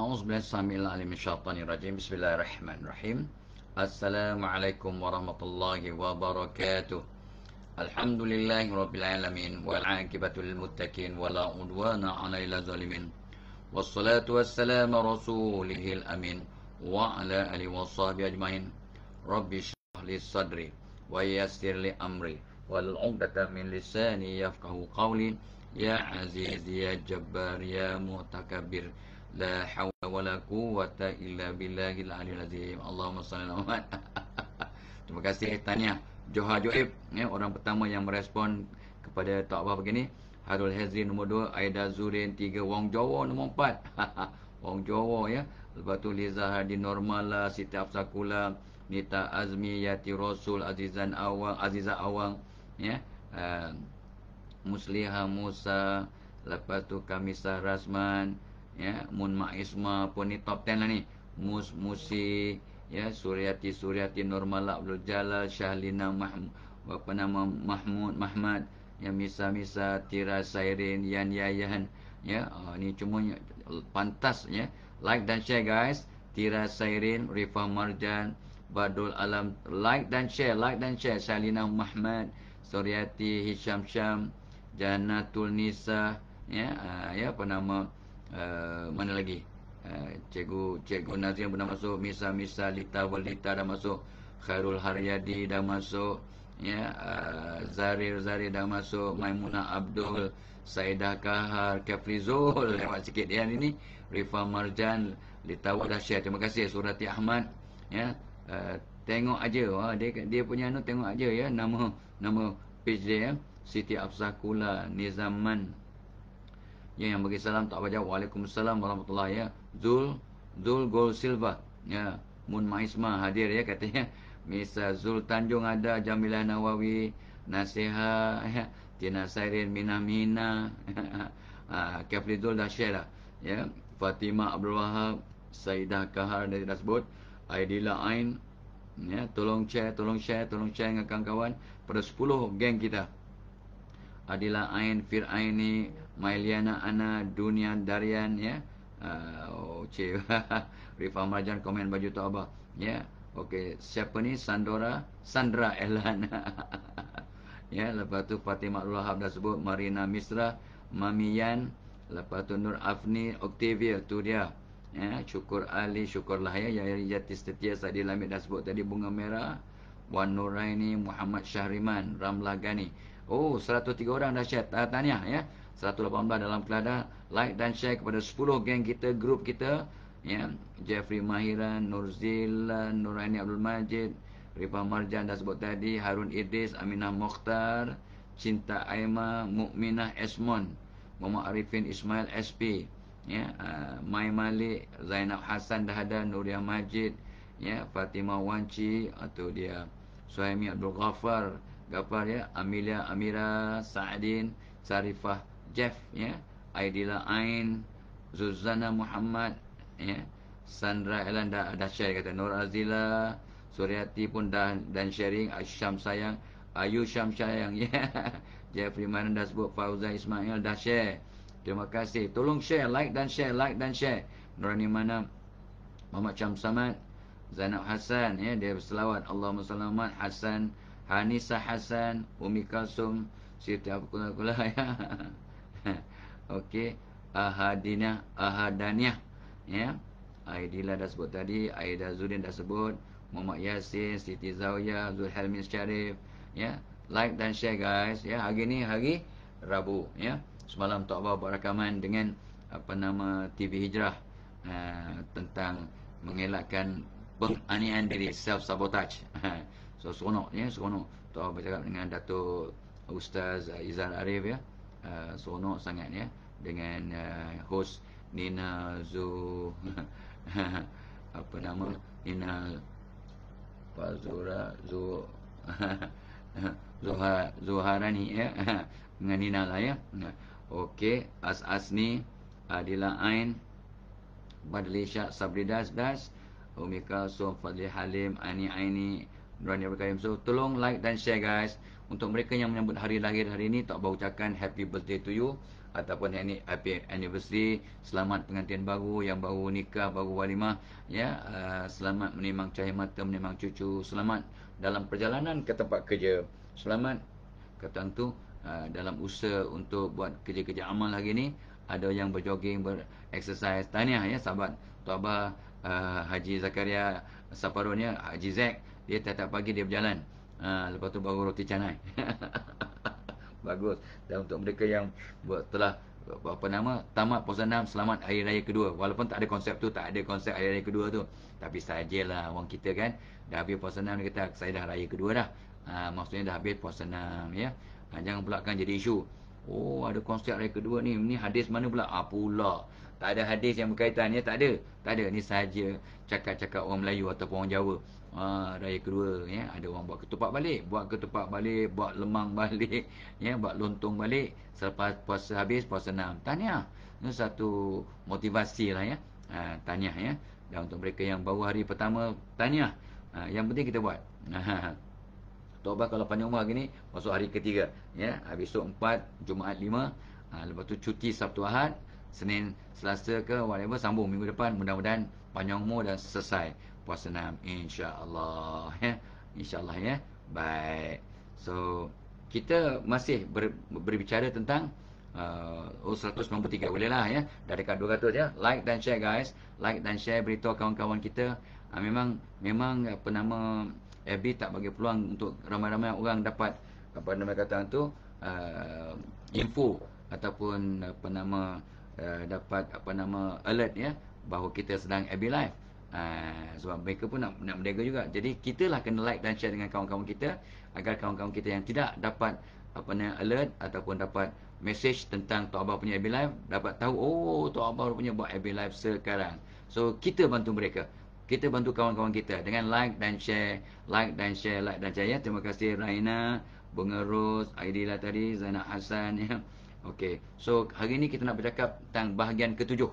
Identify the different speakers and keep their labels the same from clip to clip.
Speaker 1: أعوذ بالله السميع العليم من الشيطان الرجيم. بسم الله الرحمن الرحيم. السلام عليكم ورحمة الله وبركاته. الحمد لله رب العالمين والعاقبة للمتقين ولا عدوان على الظالمين والصلاة والسلام رسوله الأمين وعلى آله وصحبه أجمعين. رب اشرح لي صدري ويسر لي أمري والعقدة من لساني يفقه قولي. يا عزيز يا جبار يا متكبر لا حول ولا قوة إلا بالله العلي العظيم. Allahumma salli ala Muhammad. Terima kasih Tania Johar Joib, orang pertama yang merespon kepada takbah begini. Harul Hezri nombor 2, Aida Zurin 3, Wong Jawa nombor 4. Wong Jawa ya. Lepas tu Liza Hadi Normala, Siti Afsakula, Nita Azmi, Yati Rasul, Azizan Awang, Aziza Awang ya. Musliha Musa, lepas tu Kamisa Rasman ya, Mun Maisma pun ni top 10 lah ni. Musi ya, Suryati Normala, Abdul Jalal, Syahlina Mahmud ya, Misa Tira Sairin, Yan Yayan ya. Ni cuma pantas ya. Like dan share guys. Tira Sairin, Rifah Marjan, Badul Alam, like dan share. Syahlina Mahmud, Suryati Hisham Syam, Janatul Nisa ya, ya apa nama, mana lagi, Cikgu Nazim pun dah masuk, Misa Lita Walita dah masuk, Khairul Haryadi dah masuk ya, Zarir dah masuk, Maimunah Abdul, Saidah Kahar, Kafrizul lewat sikit dia ni, Rifah Marjan, Lita dah share. Terima kasih. Surati Ahmad ya, tengok aja dia punya tengok aja ya, nama page dia ya. Siti Afsakula, Nizaman ya, yang bagi salam tak baca. Waalaikumsalam warahmatullahi ya. Zul Gold Silva ya. Mun Maisma hadir ya katanya. Misa Zul Tanjung ada, Jamilah Nawawi, Nasiha ya, Tina Sairin, Mina Kafrizul dah share dah ya. Fatimah Abdul Wahab, Saidah Kahar dari dah sebut, Aidila Ain ya. Tolong share dengan kawan-kawan pada 10 geng kita. Adila Ain, Fir'aini, Mailiana Ana, Dunia Darian ya. Rifah Marjan komen baju tu abah ya. Okey, siapa ni? Sandra Elan. Ya, lepas tu Fatimah Abdul Wahab dah sebut, Marina Misra, Mamiyan, lepas tu Nur Afni, Octavia tu dia. Ya, Syukur Ali, syukurlah ya. Yati Setia, Sadi Lamid dah sebut tadi, Bunga Merah, Wan Nuraini, Muhammad Syahriman, Ramlah Gani. Oh, 103 orang dah share. Tahniah ya. 118 dalam kelas. Like dan share kepada 10 geng kita, grup kita ya. Jeffrey Mahiran, Nurzila, Nuraini Abdul Majid, Rifah Marjan dah sebut tadi, Harun Idris, Aminah Mokhtar, Cinta Aima, Mukminah Esmon, Muhammad Arifin Ismail SP ya, Mai Malik, Zainab Hassan dah ada, Nuriah Majid ya, Fatimah Wanci atau dia, Suhaimi Abdul Ghaffar ya, Amelia Amira, Sa'adin, Sarifah Jeff ya, Aidila Ain, Zuzana Muhammad ya, Sandra Elan dah share kata, Nur Azila, Suryati pun dah dan sharing, Ayu Syam Sayang ya. Jeffrey Manan dah sebut, Fauzan Ismail dah share. Terima kasih. Tolong share, like dan share. Nurani Mana, Muhammad Syam Samad, Zainab Hassan ya, dia berselawat, Allahumma salli ala Hasan, Hanisa Hasan, Umi Kalsum, Siti Abdullah ya. Okey, Ahadaniah ya. Aidila dah sebut tadi, Aida Zurin dah sebut, Muhammad Yasin, Siti Zawiyah, Zulhelmin Syarif ya. Like dan share guys ya. Hari ni hari Rabu ya. Semalam Tok Abah buat rakaman dengan apa nama TV Hijrah tentang mengelakkan penganiayaan diri, self sabotage. So seronok ya, seronok. Tok Abah bercakap dengan Datuk Ustaz Izal Arif ya. Seronok sangat ya, dengan host Nina apa nama, Nina Fazura Zuharani ya. Dengan Nina lah ya. Okey, Asni, Adila Ain, Badli Syah, Sabri Das, Umi Kalsum, Fadli Halim, Ani Aini, Nurani Abdul Karim. So tolong like dan share guys. Untuk mereka yang menyambut hari lahir hari ini, tak bawa ucapkan happy birthday to you ataupun happy anniversary, selamat pengantin baru, yang baru nikah, baru walimah, ya, selamat menimang cahaya mata, menimang cucu, selamat dalam perjalanan ke tempat kerja, selamat kata tu dalam usaha untuk buat kerja-kerja amal hari ni. Ada yang berjogging, bereksersis. Tahniah ya sahabat Tok Abah, Haji Zakaria Saparun ya, Haji Zack, dia tiap-tiap pagi dia berjalan. Lepas tu baru roti canai. Bagus. Dan untuk mereka yang telah tamat puasa 6, selamat hari raya kedua. Walaupun tak ada konsep tu, tak ada konsep hari raya kedua tu, tapi sajalah orang kita kan dah habis puasa 6, dia kata saya dah raya kedua dah. Maksudnya dah habis puasa 6 ya. Jangan pula kan jadi isu. Oh, ada konsep raya kedua ni. Ni hadis mana pula? Pula. Tak ada hadis yang berkaitan ya, tak ada. Tak ada. Ni saja cakap-cakap orang Melayu ataupun orang Jawa. Raya kedua ya, ada orang buat ketupat balik, buat lemang balik ya, buat lontong balik selepas puasa habis puasa 6. Tahniah. Ini satu motivasi lah ya. Tahniah ya. Dan untuk mereka yang baru hari pertama, tahniah. Yang penting kita buat. Taubat kalau panjang umur gini, masuk hari ketiga ya. Besok 4, Jumaat 5, lepas tu cuti Sabtu Ahad, Senin Selasa ke whatever, sambung minggu depan. Mudah-mudahan panjang umur dan selesai puasa 6 insya-Allah ya. Insya-Allah ya. Baik. So kita masih berbicara tentang 193. Boleh lah ya. Dah dekat 200 ya. Like dan share guys. Like dan share, beritahu kawan-kawan kita. Memang apa nama, FB tak bagi peluang untuk ramai-ramai orang dapat apa nama kata tu, info ataupun apa nama, dapat apa nama alert ya bahawa kita sedang FB live. Sebab mereka pun nak menjaga juga. Jadi kita lah kena like dan share dengan kawan-kawan kita, agar kawan-kawan kita yang tidak dapat apa nama alert ataupun dapat message tentang Tok Abah punya FB live, dapat tahu oh Tok Abah punya buat FB live sekarang. So kita bantu mereka. Kita bantu kawan-kawan kita dengan like dan share, like dan share, like dan share ya. Terima kasih Raina, Bunga Ros, Aidila tadi, Zainal Hassan ya. Okey. So hari ni kita nak bercakap tentang bahagian ketujuh.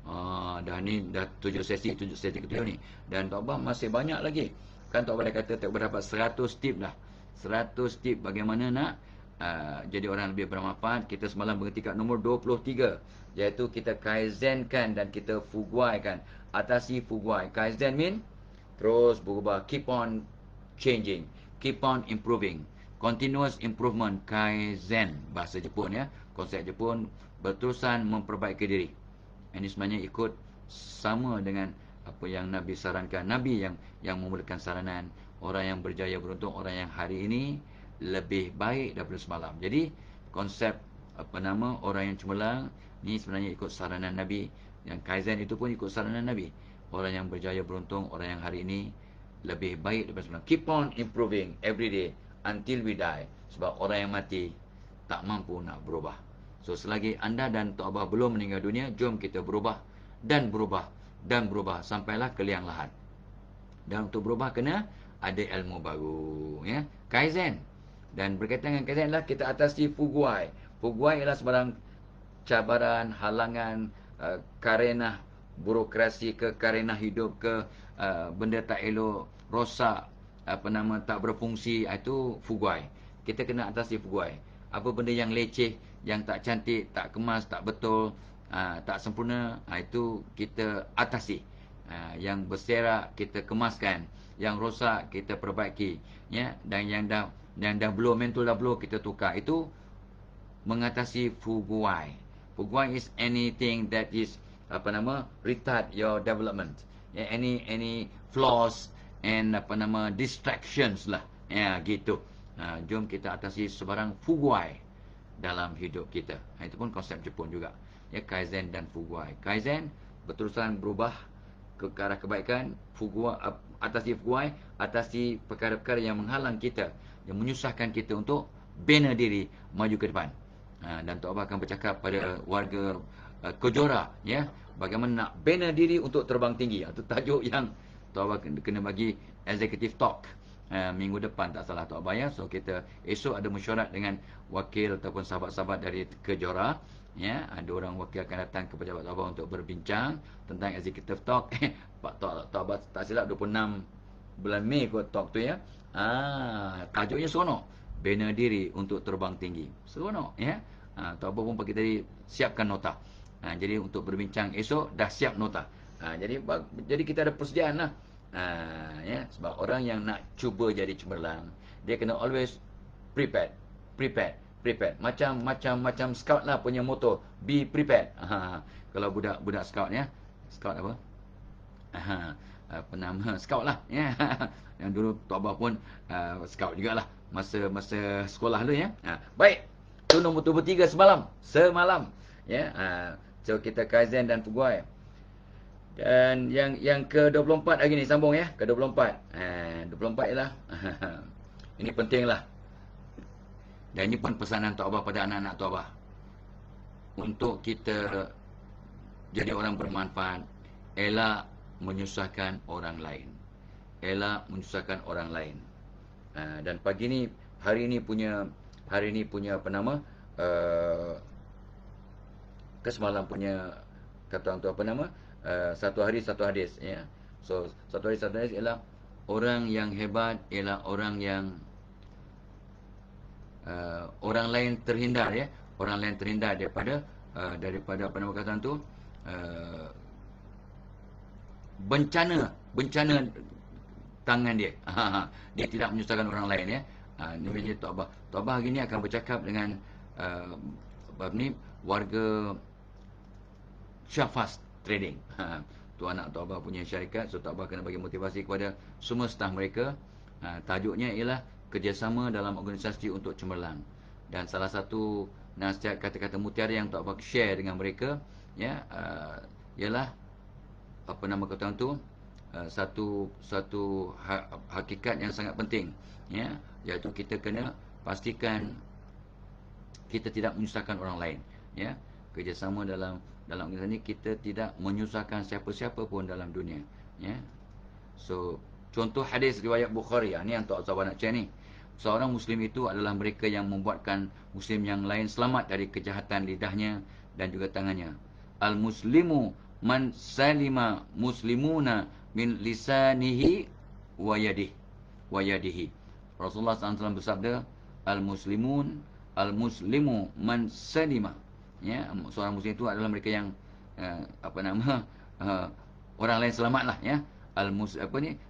Speaker 1: Dah 7 sesi ketujuh ni. Dan Tok Abah masih banyak lagi. Kan Tok Abah dah kata tak berdapat 100 tip dah. 100 tip bagaimana nak jadi orang lebih bermanfaat. Kita semalam berhenti kat nombor 23, iaitu kita kaizenkan dan kita fuguaikan. Atasi fuguai. Kaizen mean terus berubah, keep on changing, keep on improving, continuous improvement. Kaizen bahasa Jepun ya, konsep Jepun, berterusan memperbaiki diri. Ini sebenarnya ikut sama dengan apa yang Nabi sarankan. Nabi yang memulakan saranan, orang yang berjaya beruntung, orang yang hari ini lebih baik daripada semalam. Jadi konsep apa nama, orang yang cemerlang ni sebenarnya ikut saranan Nabi. Yang kaizen itu pun ikut saranan Nabi. Orang yang berjaya beruntung, orang yang hari ini lebih baik daripada semalam. Keep on improving every day until we die. Sebab orang yang mati tak mampu nak berubah. So selagi anda dan Tok Abah belum meninggal dunia, jom kita berubah dan berubah dan berubah sampailah ke liang lahat. Dan untuk berubah kena ada ilmu baru ya. Kaizen. Dan berkaitan dengan kaizen adalah kita atasi fuguai. Fuguai ialah sebarang cabaran, halangan, karenah burokrasi ke, karenah hidup ke, benda tak elok, rosak, apa nama, tak berfungsi, itu fuguai. Kita kena atasi fuguai. Apa benda yang leceh, yang tak cantik, tak kemas, tak betul, tak sempurna, itu kita atasi. Yang berserak kita kemaskan, yang rosak kita perbaiki ya. Dan yang dah blow, mentul dah blow, kita tukar. Itu mengatasi fuguai. Fuguai is anything that is apa nama, retard your development. Any flaws and apa nama, distractions lah. Ya gitu. Jom kita atasi sebarang fuguai dalam hidup kita. Itu pun konsep Jepun juga. Ya, kaizen dan fuguai. Kaizen berterusan berubah ke arah kebaikan. Fuguai, atasi fuguai, atasi perkara-perkara yang menghalang kita, yang menyusahkan kita untuk bina diri maju ke depan. Dan Tok Abah akan bercakap pada warga Kejora ya, bagaimana nak bina diri untuk terbang tinggi. Itu tajuk yang Tok Abah kena bagi executive talk minggu depan tak salah Tok Abah ya. So kita esok ada mesyuarat dengan wakil ataupun sahabat-sahabat dari Kejora ya. Ada orang wakil akan datang ke pejabat Tok Abah untuk berbincang tentang executive talk. Pak Tok Abah tak silap 26 bulan Mei kot talk tu ya. Tajuknya seronok. Bina diri untuk terbang tinggi. Seronok ya. Tok Abah pun pagi tadi siapkan nota. Jadi untuk berbincang esok dah siap nota. Jadi kita ada persediaan lah. Ya, sebab orang yang nak cuba jadi cemerlang, dia kena always prepared. Macam scout lah punya moto, be prepared. Kalau budak scout ya. Scout apa? Apa nama? Scout lah ya. Yang dulu Tok Abah pun scout jugalah masa sekolah dulu ya. Baik. Itu nombor 23 semalam. Ya. So kita kaizen dan peguai. Dan yang ke-24 lagi ni sambung ya, ke-24. 24 ialah ini penting lah. Dan ini pun pesanan Tok Abah pada anak-anak Tok Abah. Untuk kita jadi orang bermanfaat, elak menyusahkan orang lain. Dan pagi ni, hari ni punya apa nama? Semalam punya kata orang tu apa nama? Satu hari satu hadis ya. So satu hari satu hadis ialah orang yang hebat ialah orang yang orang lain terhindar ya. Orang lain terhindar daripada apa nama kataan tu? Bencana tangan dia. Dia tidak menyusahkan orang lain ya. Ini menjadi Tok Abah. Tok Abah hari ni akan bercakap dengan warga Syafas Trading. Tu anak Tok Abah punya syarikat. So Tok Abah kena bagi motivasi kepada semua staf mereka. Tajuknya ialah kerjasama dalam organisasi untuk cemerlang. Dan salah satu nasihat kata-kata mutiara yang Tok Abah share dengan mereka ya, ialah apa nama kata tu, satu hakikat yang sangat penting ya, iaitu kita kena pastikan kita tidak menyusahkan orang lain ya. Kerjasama dalam organisasi ini, kita tidak menyusahkan siapa-siapa pun dalam dunia ya. So contoh hadis riwayat Bukhari ni yang Tok Abah nak share ni. Seorang muslim itu adalah mereka yang membuatkan muslim yang lain selamat dari kejahatan lidahnya dan juga tangannya. Al-muslimu man salima muslimuna min lisanihi wa yadihi. Rasulullah SAW bersabda, al-muslimu man salima ya, seorang muslim itu adalah mereka yang orang lain selamatlah ya.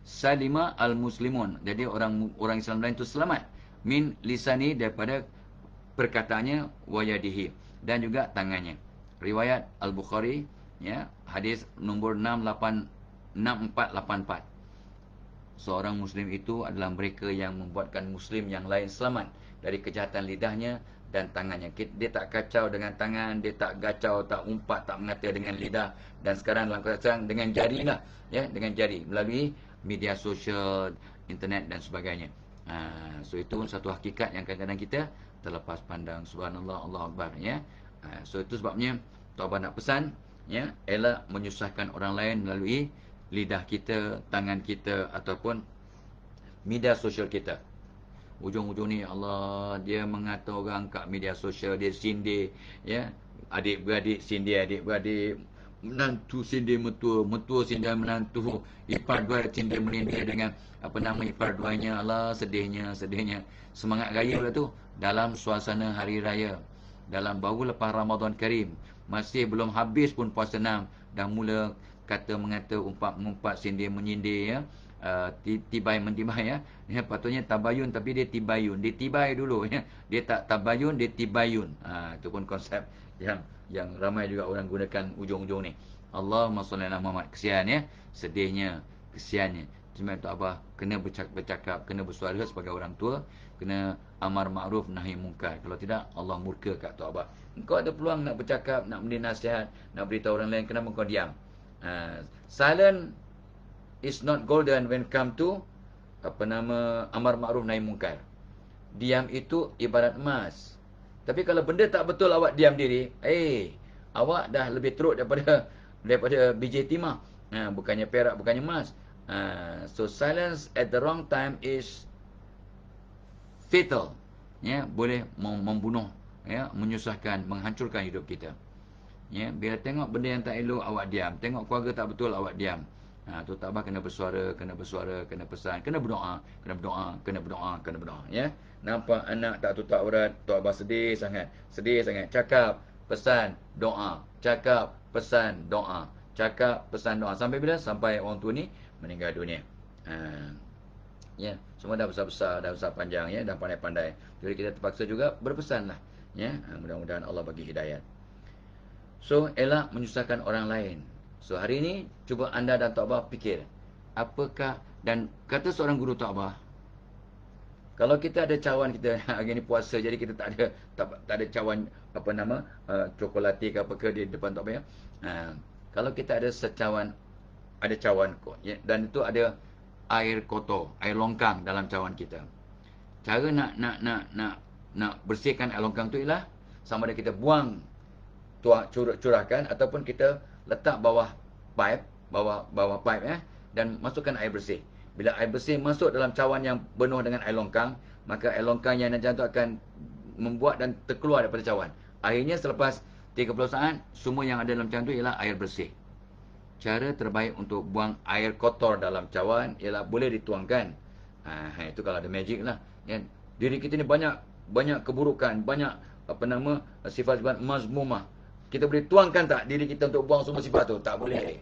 Speaker 1: Salima al-muslimun. Jadi orang Islam lain itu selamat min lisani, daripada perkataannya, wa yadihi, dan juga tangannya. Riwayat Al-Bukhari ya, hadis nombor 6484. Seorang muslim itu adalah mereka yang membuatkan muslim yang lain selamat dari kejahatan lidahnya dan tangannya. Dia tak kacau dengan tangan, dia tak kacau, tak umpat, tak mengata dengan lidah. Dan sekarang dalam keadaan dengan jari lah ya, dengan jari melalui media sosial, internet dan sebagainya. So itu satu hakikat yang kadang-kadang kita terlepas pandang. Subhanallah, Allahu Akbar ya. So itu sebabnya Tok Abah nak pesan ya, elak menyusahkan orang lain melalui lidah kita, tangan kita ataupun media sosial kita. Ujung-ujung ni Allah, dia mengata orang kat media sosial, dia sindir ya, adik-beradik sindir adik-beradik, menantu sindir mentua, mentua sindir menantu, ipar dua sindir menindir dengan apa nama ipar duanya. Allah, sedihnya. Semangat raya pula tu dalam suasana hari raya, dalam baru lepas Ramadan Karim, masih belum habis pun puasa 6, dah mula kata mengata, umpat-umpat, sindir menyindir ya. Tibai mendibai ya. Patutnya tabayun tapi dia tibayun. Dia tibai dulu ya. Dia tak tabayun, dia tibayun. Itu pun konsep yang ramai juga orang gunakan ujung-ujung ni. Allahumma shalli ala Muhammad. Kesian ya. Sedihnya, kesiannya. Cuma Tok Abah kena bercakap, kena bersuara sebagai orang tua, kena amar ma'ruf nahi munkar. Kalau tidak, Allah murka kat Tok Abah. Engkau ada peluang nak bercakap, nak beri nasihat, nak beritahu orang lain, kenapa kau diam? Silent is not golden when come to amar ma'ruf nahi munkar. Diam itu ibarat emas. Tapi kalau benda tak betul, awak diam diri, awak dah lebih teruk daripada biji timah. Bukannya perak, bukannya emas. So silence at the wrong time is fatal. Ya, boleh membunuh ya, menyusahkan, menghancurkan hidup kita. Ya, bila tengok benda yang tak elok, awak diam. Tengok keluarga tak betul, awak diam. Tu tak apa, kena bersuara, kena pesan, kena berdoa, kena berdoa, ya. Nampak anak tak tutup aurat, Tok Abah sedih sangat. Cakap, pesan, doa. Cakap, pesan, doa. Cakap, pesan, doa. Sampai bila? Sampai orang tua ni meninggal dunia. Ya, semua dah besar-besar, dah besar panjang, ya, dah pandai-pandai. Jadi kita terpaksa juga berpesan lah, ya. Mudah-mudahan Allah bagi hidayat. So, elak menyusahkan orang lain. So, hari ini cuba anda dan Tok Abah fikir, apakah, dan kata seorang guru Tok Abah, kalau kita ada cawan kita hari ni puasa, jadi kita tak ada cawan apa nama cokolati ke apa ke di depan Tok Abah, ya. Kalau kita ada secawan, ada cawan, ya, dan itu ada air kotor, air longkang dalam cawan kita. Cara nak bersihkan air longkang tu ialah sama ada kita buang, curahkan, ataupun kita letak bawah pipe, ya, dan masukkan air bersih. Bila air bersih masuk dalam cawan yang penuh dengan air longkang, maka air longkang yang nak jatuh akan membuat dan terkeluar daripada cawan. Akhirnya selepas 30 saat, semua yang ada dalam cawan itu ialah air bersih. Cara terbaik untuk buang air kotor dalam cawan ialah boleh dituangkan. Itu kalau ada magic lah. Ya. Diri kita ni banyak keburukan, banyak sifat-sifat mazmumah. Kita boleh tuangkan tak diri kita untuk buang semua sifat tu? Tak boleh.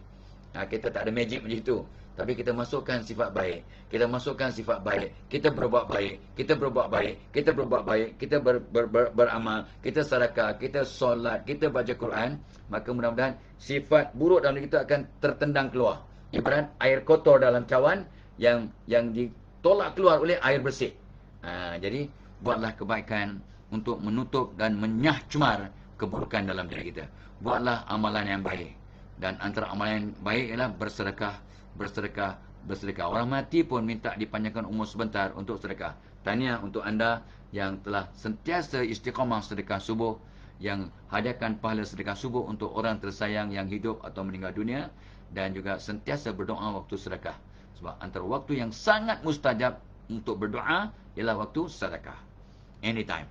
Speaker 1: Kita tak ada magic macam itu. Tapi kita masukkan sifat baik. Kita masukkan sifat baik. Kita berbuat baik. Kita beramal. Kita sedekah. Kita solat. Kita baca Quran. Maka mudah-mudahan sifat buruk dalam diri kita akan tertendang keluar. Ibarat air kotor dalam cawan yang ditolak keluar oleh air bersih. Jadi buatlah kebaikan untuk menutup dan menyah-cemar keburukan dalam diri kita. Buatlah amalan yang baik. Dan antara amalan yang baik ialah bersedekah. Orang mati pun minta dipanjangkan umur sebentar untuk sedekah. Tahniah untuk anda yang telah sentiasa istiqamah sedekah subuh, yang hadiahkan pahala sedekah subuh untuk orang tersayang yang hidup atau meninggal dunia, dan juga sentiasa berdoa waktu sedekah. Sebab antara waktu yang sangat mustajab untuk berdoa ialah waktu sedekah. Anytime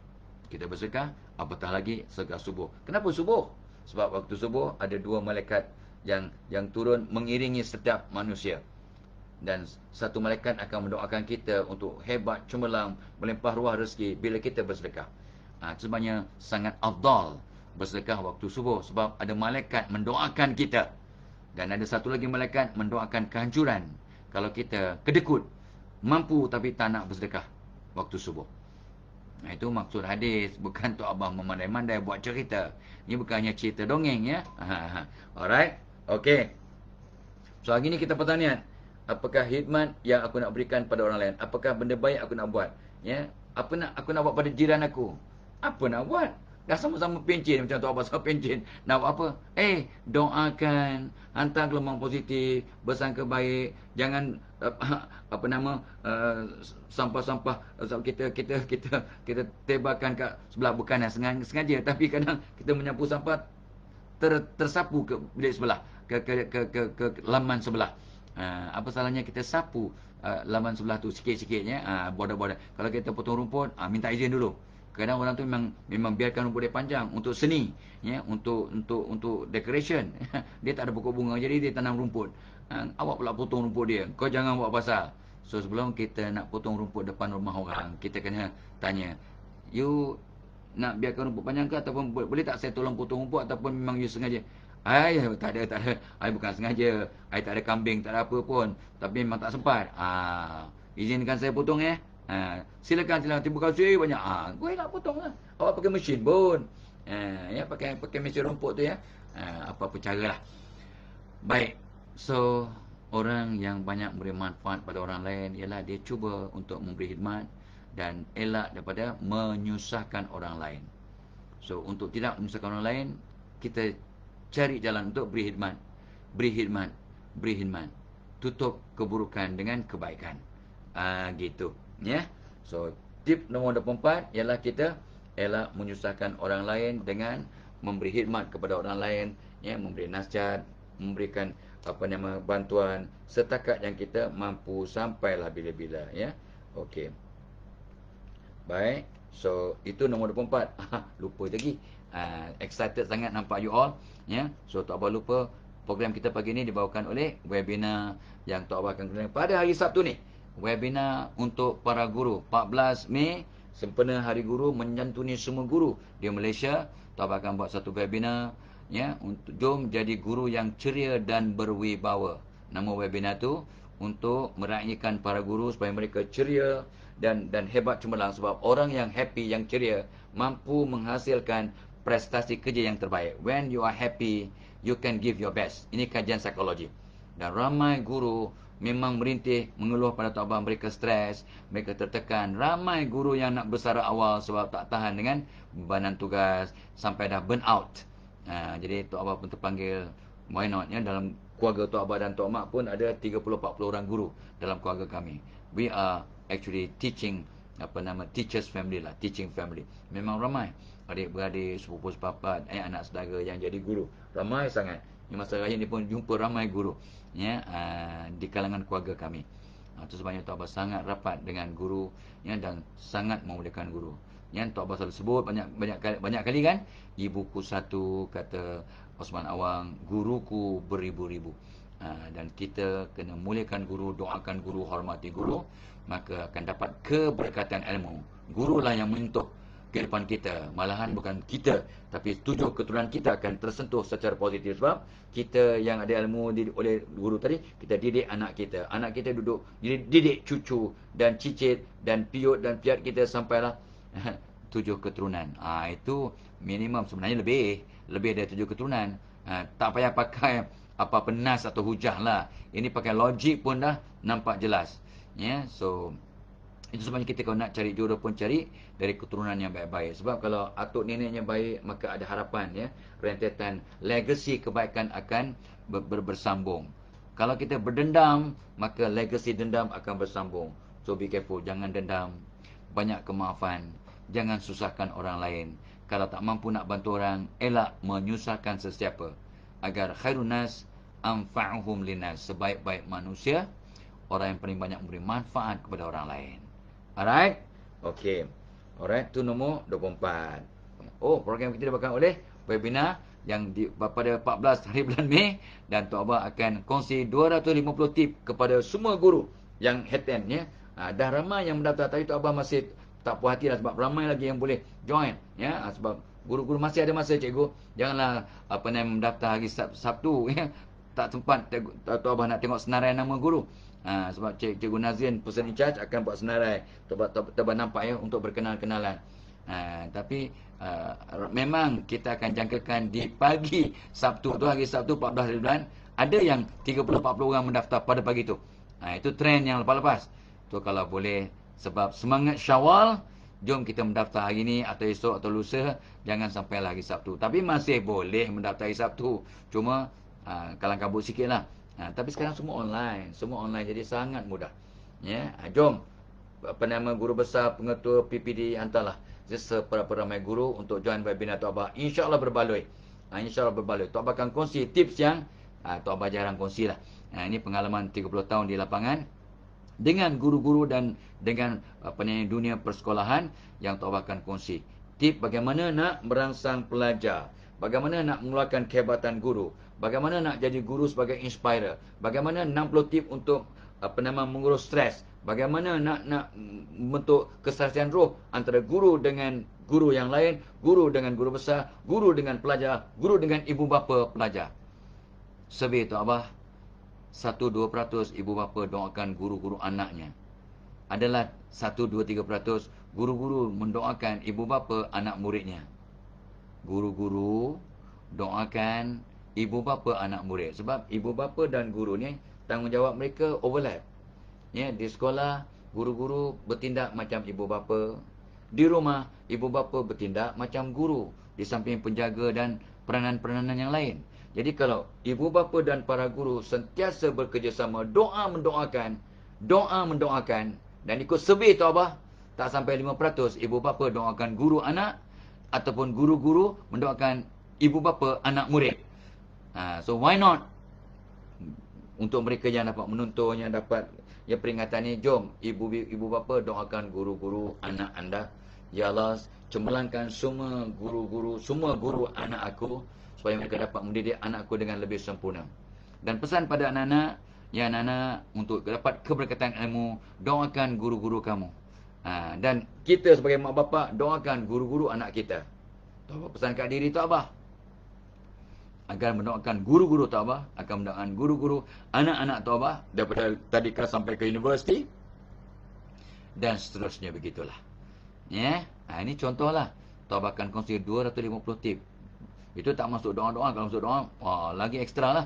Speaker 1: kita bersedekah, apatah lagi sedekah subuh. Kenapa subuh? Sebab waktu subuh ada dua malaikat yang turun mengiringi setiap manusia. Dan satu malaikat akan mendoakan kita untuk hebat, cemerlang, melimpah ruah rezeki bila kita bersedekah. Sebabnya sangat afdal bersedekah waktu subuh, sebab ada malaikat mendoakan kita. Dan ada satu lagi malaikat mendoakan kehancuran kalau kita kedekut, mampu tapi tak nak bersedekah waktu subuh. Itu maksud hadis, bukan Tok Abah memandai-mandai buat cerita. Ini bukannya cerita dongeng, ya. Alright. Okey. So hari ni kita pertanyaan, apakah khidmat yang aku nak berikan pada orang lain? Apakah benda baik aku nak buat? Ya. Apa nak aku nak buat pada jiran aku? Apa nak buat? Dah sama-sama pencin macam Tok Abah sama pencin. Nak buat apa? Doakan, hantar gelombang positif, bersangka baik, jangan sampah-sampah kita tebarkan kat sebelah, bukan sengaja, tapi kadang kita menyapu sampah tersapu ke bilik sebelah, ke laman sebelah. Apa salahnya kita sapu laman sebelah tu sikit-sikitnya, border-border. Kalau kita potong rumput, minta izin dulu. Kadang orang tu memang biarkan rumput dia panjang untuk seni, ya, untuk decoration. Dia tak ada pokok bunga, jadi dia tanam rumput. Awak pula potong rumput dia. Kau jangan buat pasal. So sebelum kita nak potong rumput depan rumah orang, kita kena tanya, you nak biarkan rumput panjang ke, ataupun boleh tak saya tolong potong rumput, ataupun memang you sengaja? Tak ada. I bukan sengaja. I tak ada kambing, tak ada apa pun. Tapi memang tak sempat. Izinkan saya potong, ya. Silakan terima kasih banyak. Gue nak potong lah. Awak pakai mesin pun. Ya, pakai mesin rumput tu, ya. Apa-apa cara lah. Baik. So orang yang banyak memberi manfaat pada orang lain ialah dia cuba untuk memberi khidmat dan elak daripada menyusahkan orang lain. So untuk tidak menyusahkan orang lain, kita cari jalan untuk beri khidmat. Tutup keburukan dengan kebaikan. Gitu, ya. So tip nombor 24 ialah kita elak menyusahkan orang lain dengan memberi khidmat kepada orang lain, ya, memberi nasihat, memberikan bantuan setakat yang kita mampu, sampailah bila-bila, ya. Okey. Baik. So itu nombor 24. Lupa lagi. Excited sangat nampak you all, ya. So tak apa lupa program kita pagi ni dibawakan oleh webinar yang Tok Abah akan gunakan pada hari Sabtu ni. Webinar untuk para guru 14 Mei, sempena Hari Guru, menyantuni semua guru di Malaysia. Tok Abah akan buat satu webinar, ya, untuk jom jadi guru yang ceria dan berwibawa. Nama webinar tu untuk meraihkan para guru supaya mereka ceria dan hebat cemerlang, sebab orang yang happy, yang ceria mampu menghasilkan prestasi kerja yang terbaik. When you are happy, you can give your best. Ini kajian psikologi. Dan ramai guru memang merintih, mengeluh pada Tok Abah, mereka stres, mereka tertekan. Ramai guru yang nak bersara awal sebab tak tahan dengan bebanan tugas sampai dah burn out. Jadi Tok Abah pun terpanggil, why not, ya, dalam keluarga Tok Abah dan Tok Mak pun ada 30-40 orang guru dalam keluarga kami. We are actually teaching, teachers family lah, teaching family. Memang ramai adik-beradik, sepupu sepapat, anak saudara yang jadi guru. Ramai sangat. Di masa raya ni pun jumpa ramai guru, ya, di kalangan keluarga kami. Itu sebabnya Tok Abah sangat rapat dengan guru, ya, dan sangat memuliakan guru. Yang Tok Abah selalu sebut banyak kali kan, ibuku satu, kata Osman Awang, guruku beribu-ribu. Dan kita kena muliakan guru, doakan guru, hormati guru, maka akan dapat keberkatan ilmu. Gurulah yang menyentuh kehidupan kita. Malahan bukan kita, tapi 7 keturunan kita akan tersentuh secara positif. Sebab kita yang ada ilmu oleh guru tadi, kita didik anak kita. Anak kita duduk didik cucu dan cicit dan piut dan piat kita sampailah 7 keturunan. Itu minimum, sebenarnya lebih dari 7 keturunan. Tak payah pakai apa penas atau hujah lah. Ini pakai logik pun dah nampak jelas. Ya, so itu sebabnya kita kalau nak cari jodoh pun cari dari keturunan yang baik-baik. Sebab kalau atuk neneknya baik, maka ada harapan, ya, rentetan legacy kebaikan akan bersambung. Kalau kita berdendam, maka legacy dendam akan bersambung. So be careful, jangan dendam, banyak kemaafan, jangan susahkan orang lain. Kalau tak mampu nak bantu orang, elak menyusahkan sesiapa. Agar khairun nas anfa'uhum linnas, sebaik-baik manusia orang yang paling banyak memberi manfaat kepada orang lain. Alright? Okay. Alright, tu nombor 24. Program kita dibawakan oleh webinar yang pada 14 hari bulan Mei, dan Tok Abah akan kongsi 250 tip kepada semua guru yang attend, ya. Dah ramai yang mendaftar, tapi Tok Abah masih tak puas hati lah, sebab ramai lagi yang boleh join, ya. Sebab guru-guru masih ada masa, cikgu. Janganlah mendaftar hari Sabtu, ya. Tak sempat Tok Abah nak tengok senarai nama guru. Sebab Cikgu Nazrin, person in charge, akan buat senarai. Tok Abah nampak, ya, untuk berkenal-kenalan. Tapi memang kita akan jangkakan di pagi Sabtu tu, hari Sabtu 14 hari bulan, ada yang 30-40 orang mendaftar pada pagi tu. Itu trend yang lepas-lepas. Tu kalau boleh, sebab semangat Syawal, jom kita mendaftar hari ni atau esok atau lusa, jangan sampai hari Sabtu. Tapi masih boleh mendaftar hari Sabtu, cuma kalang kabut sikit lah. Tapi sekarang semua online, jadi sangat mudah, ya. Jom, guru besar, pengetua PPD, hantarlah seberapa-ramai guru untuk join webinar Tok Abah. InsyaAllah berbaloi. Tok Abah akan kongsi tips yang Tok Abah jarang kongsi lah. Ini pengalaman 30 tahun di lapangan dengan guru-guru dan dengan dunia persekolahan yang Tok Abah akan kongsi. Tip bagaimana nak merangsang pelajar, bagaimana nak mengeluarkan kehebatan guru, bagaimana nak jadi guru sebagai inspirer, bagaimana 60 tip untuk mengurus stres, bagaimana nak membentuk kesaksian roh antara guru dengan guru yang lain, guru dengan guru besar, guru dengan pelajar, guru dengan ibu bapa pelajar. Survey Tok Abah, 1-2% ibu bapa doakan guru-guru anaknya. Adalah 1-2-3% guru-guru mendoakan ibu bapa anak muridnya. Guru-guru doakan ibu bapa anak murid. Sebab ibu bapa dan guru ni tanggungjawab mereka overlap. Ya, di sekolah guru-guru bertindak macam ibu bapa. Di rumah ibu bapa bertindak macam guru, di samping penjaga dan peranan-peranan yang lain. Jadi kalau ibu bapa dan para guru sentiasa bekerjasama, doa mendoakan dan ikut survey Tok Abah, tak sampai 5% ibu bapa doakan guru anak, ataupun guru-guru mendoakan ibu bapa anak murid. So why not? Untuk mereka yang dapat menonton, yang dapat peringatan ni, jom ibu bapa doakan guru-guru anak anda. Ya Allah, cemerlangkan semua guru anak aku, supaya supaya mereka dapat mendidik anakku dengan lebih sempurna. Dan pesan pada anak-anak, ya anak-anak, untuk dapat keberkatan ilmu, doakan guru-guru kamu. Dan kita sebagai mak bapak, doakan guru-guru anak kita. Tok Abah pesan kat diri Tok Abah, agar mendoakan guru-guru Tok Abah, akan mendoakan guru-guru anak-anak Tok Abah daripada tadika sampai ke universiti dan seterusnya, begitulah. Ya, ini contohlah. Tok Abah akan kongsi 250 tip. Itu tak masuk doa-doa. Kalau masuk doa, lagi ekstra lah.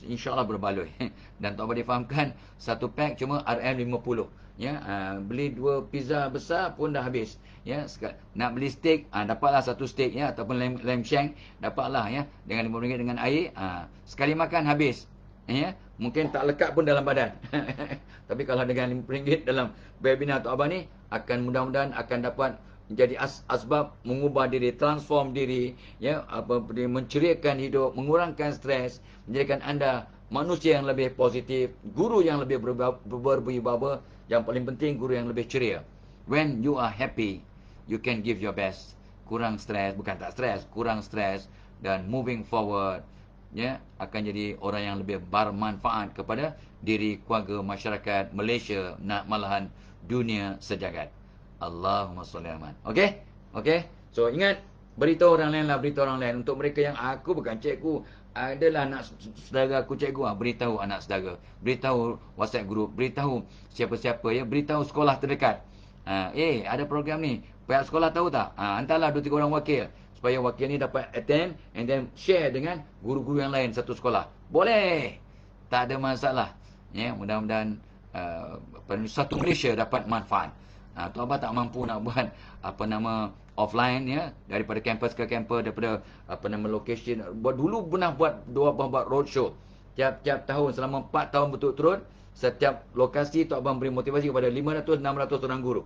Speaker 1: InsyaAllah berbaloi. Dan Tok Abah difahamkan, satu pack cuma RM50. Ya, beli 2 pizza besar pun dah habis. Ya, nak beli steak, dapatlah satu steak, ya, ataupun lamb shank, dapatlah, ya, dengan RM5 dengan air. Sekali makan habis. Ya, mungkin tak lekat pun dalam badan. Tapi kalau dengan RM5 dalam webinar Tok Abah ni, akan mudah-mudahan akan dapat menjadi asbab mengubah diri, transform diri, ya, menceriakan hidup, mengurangkan stres, menjadikan anda manusia yang lebih positif, guru yang lebih berwibawa, yang paling penting guru yang lebih ceria. When you are happy, you can give your best. Kurang stres, bukan tak stres, kurang stres, dan moving forward, ya, akan jadi orang yang lebih bermanfaat kepada diri, keluarga, masyarakat Malaysia, malahan dunia sejagat. Allahumma salli ala Muhammad. Okey? So ingat, beritahu orang lain lah, beritahu orang lain. Untuk mereka yang aku bukan cikgu, adalah anak saudara aku cikgu, beritahu anak saudara, beritahu WhatsApp group, beritahu siapa-siapa, ya, beritahu sekolah terdekat. Ada program ni, pihak sekolah tahu tak? Hantarlah 2-3 orang wakil, supaya wakil ni dapat attend and then share dengan guru-guru yang lain satu sekolah. Boleh, tak ada masalah. Ya, mudah-mudahan satu Malaysia dapat manfaat. Tok Abah tak mampu nak buat offline, ya, daripada kampus ke kampus, daripada location. Dulu pernah buat roadshow tiap-tiap tahun selama 4 tahun berturut-turut. Setiap lokasi Tok Abah beri motivasi kepada 500-600 orang guru.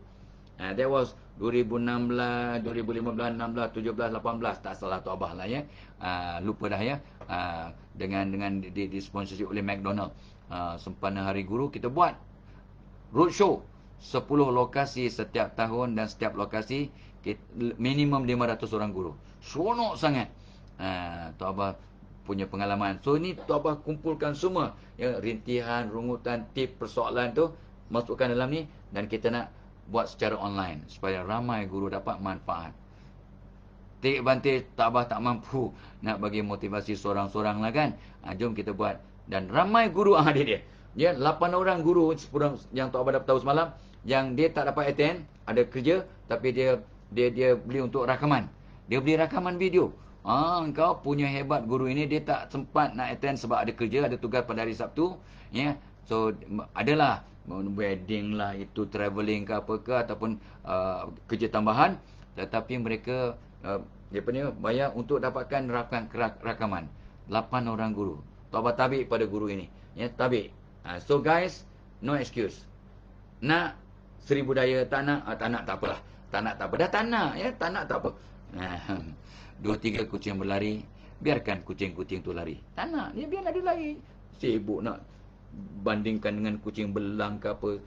Speaker 1: That was 2016, 2015, 16, 17, 18, tak salah Tok Abah lah, ya. Lupa dah, ya. Dengan disponsorship oleh McDonald. Sempena Hari Guru kita buat roadshow 10 lokasi setiap tahun, dan setiap lokasi minimum 500 orang guru. Seronok sangat. Tok Abah punya pengalaman. So ini Tok Abah kumpulkan semua, ya, rintihan, rungutan, tip persoalan tu, masukkan dalam ni, dan kita nak buat secara online supaya ramai guru dapat manfaat. Take advantage, Tok Abah tak mampu nak bagi motivasi seorang-seorang lah kan. Jom kita buat. Dan ramai guru, dia. Ya, 8 orang guru yang Tok Abah dapat tahu semalam, yang dia tak dapat attend, ada kerja, tapi dia beli untuk rakaman. Dia beli rakaman video. Engkau punya hebat guru ini, dia tak sempat nak attend sebab ada kerja, ada tugas pada hari Sabtu, ya. So adalah wedding lah, itu travelling ke apa ke, ataupun kerja tambahan, tetapi mereka bayar untuk dapatkan rakaman. 8 orang guru. Tok Abah tabik pada guru ini, ya, tabik. So guys, no excuse. Nak 1000 daya, tak nak tak apalah. Tak nak tak apa. Dah tak nak, ya, tak nak tak apa. 2-3 kucing berlari, biarkan kucing-kucing tu lari. Tak nak, dia biarlah dia lari. Sibuk nak bandingkan dengan kucing belang ke apa,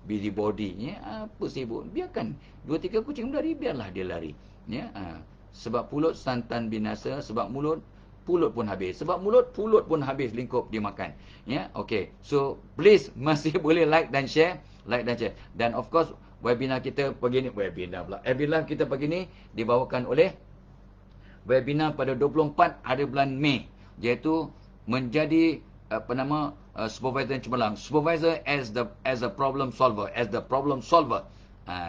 Speaker 1: busy body, ya, apa sibuk. Biarkan 2-3 kucing berlari, biarlah dia lari, ya. Sebab pulut santan binasa, sebab mulut pulut pun habis. Sebab mulut pulut pun habis, lingkup dimakan, ya. Okay, so please masih boleh like dan share. Dan of course webinar kita pagi ni, webinar kita pagi ni dibawakan oleh webinar pada 24 hari bulan Mei, iaitu menjadi supervisor cemerlang, supervisor as a problem solver,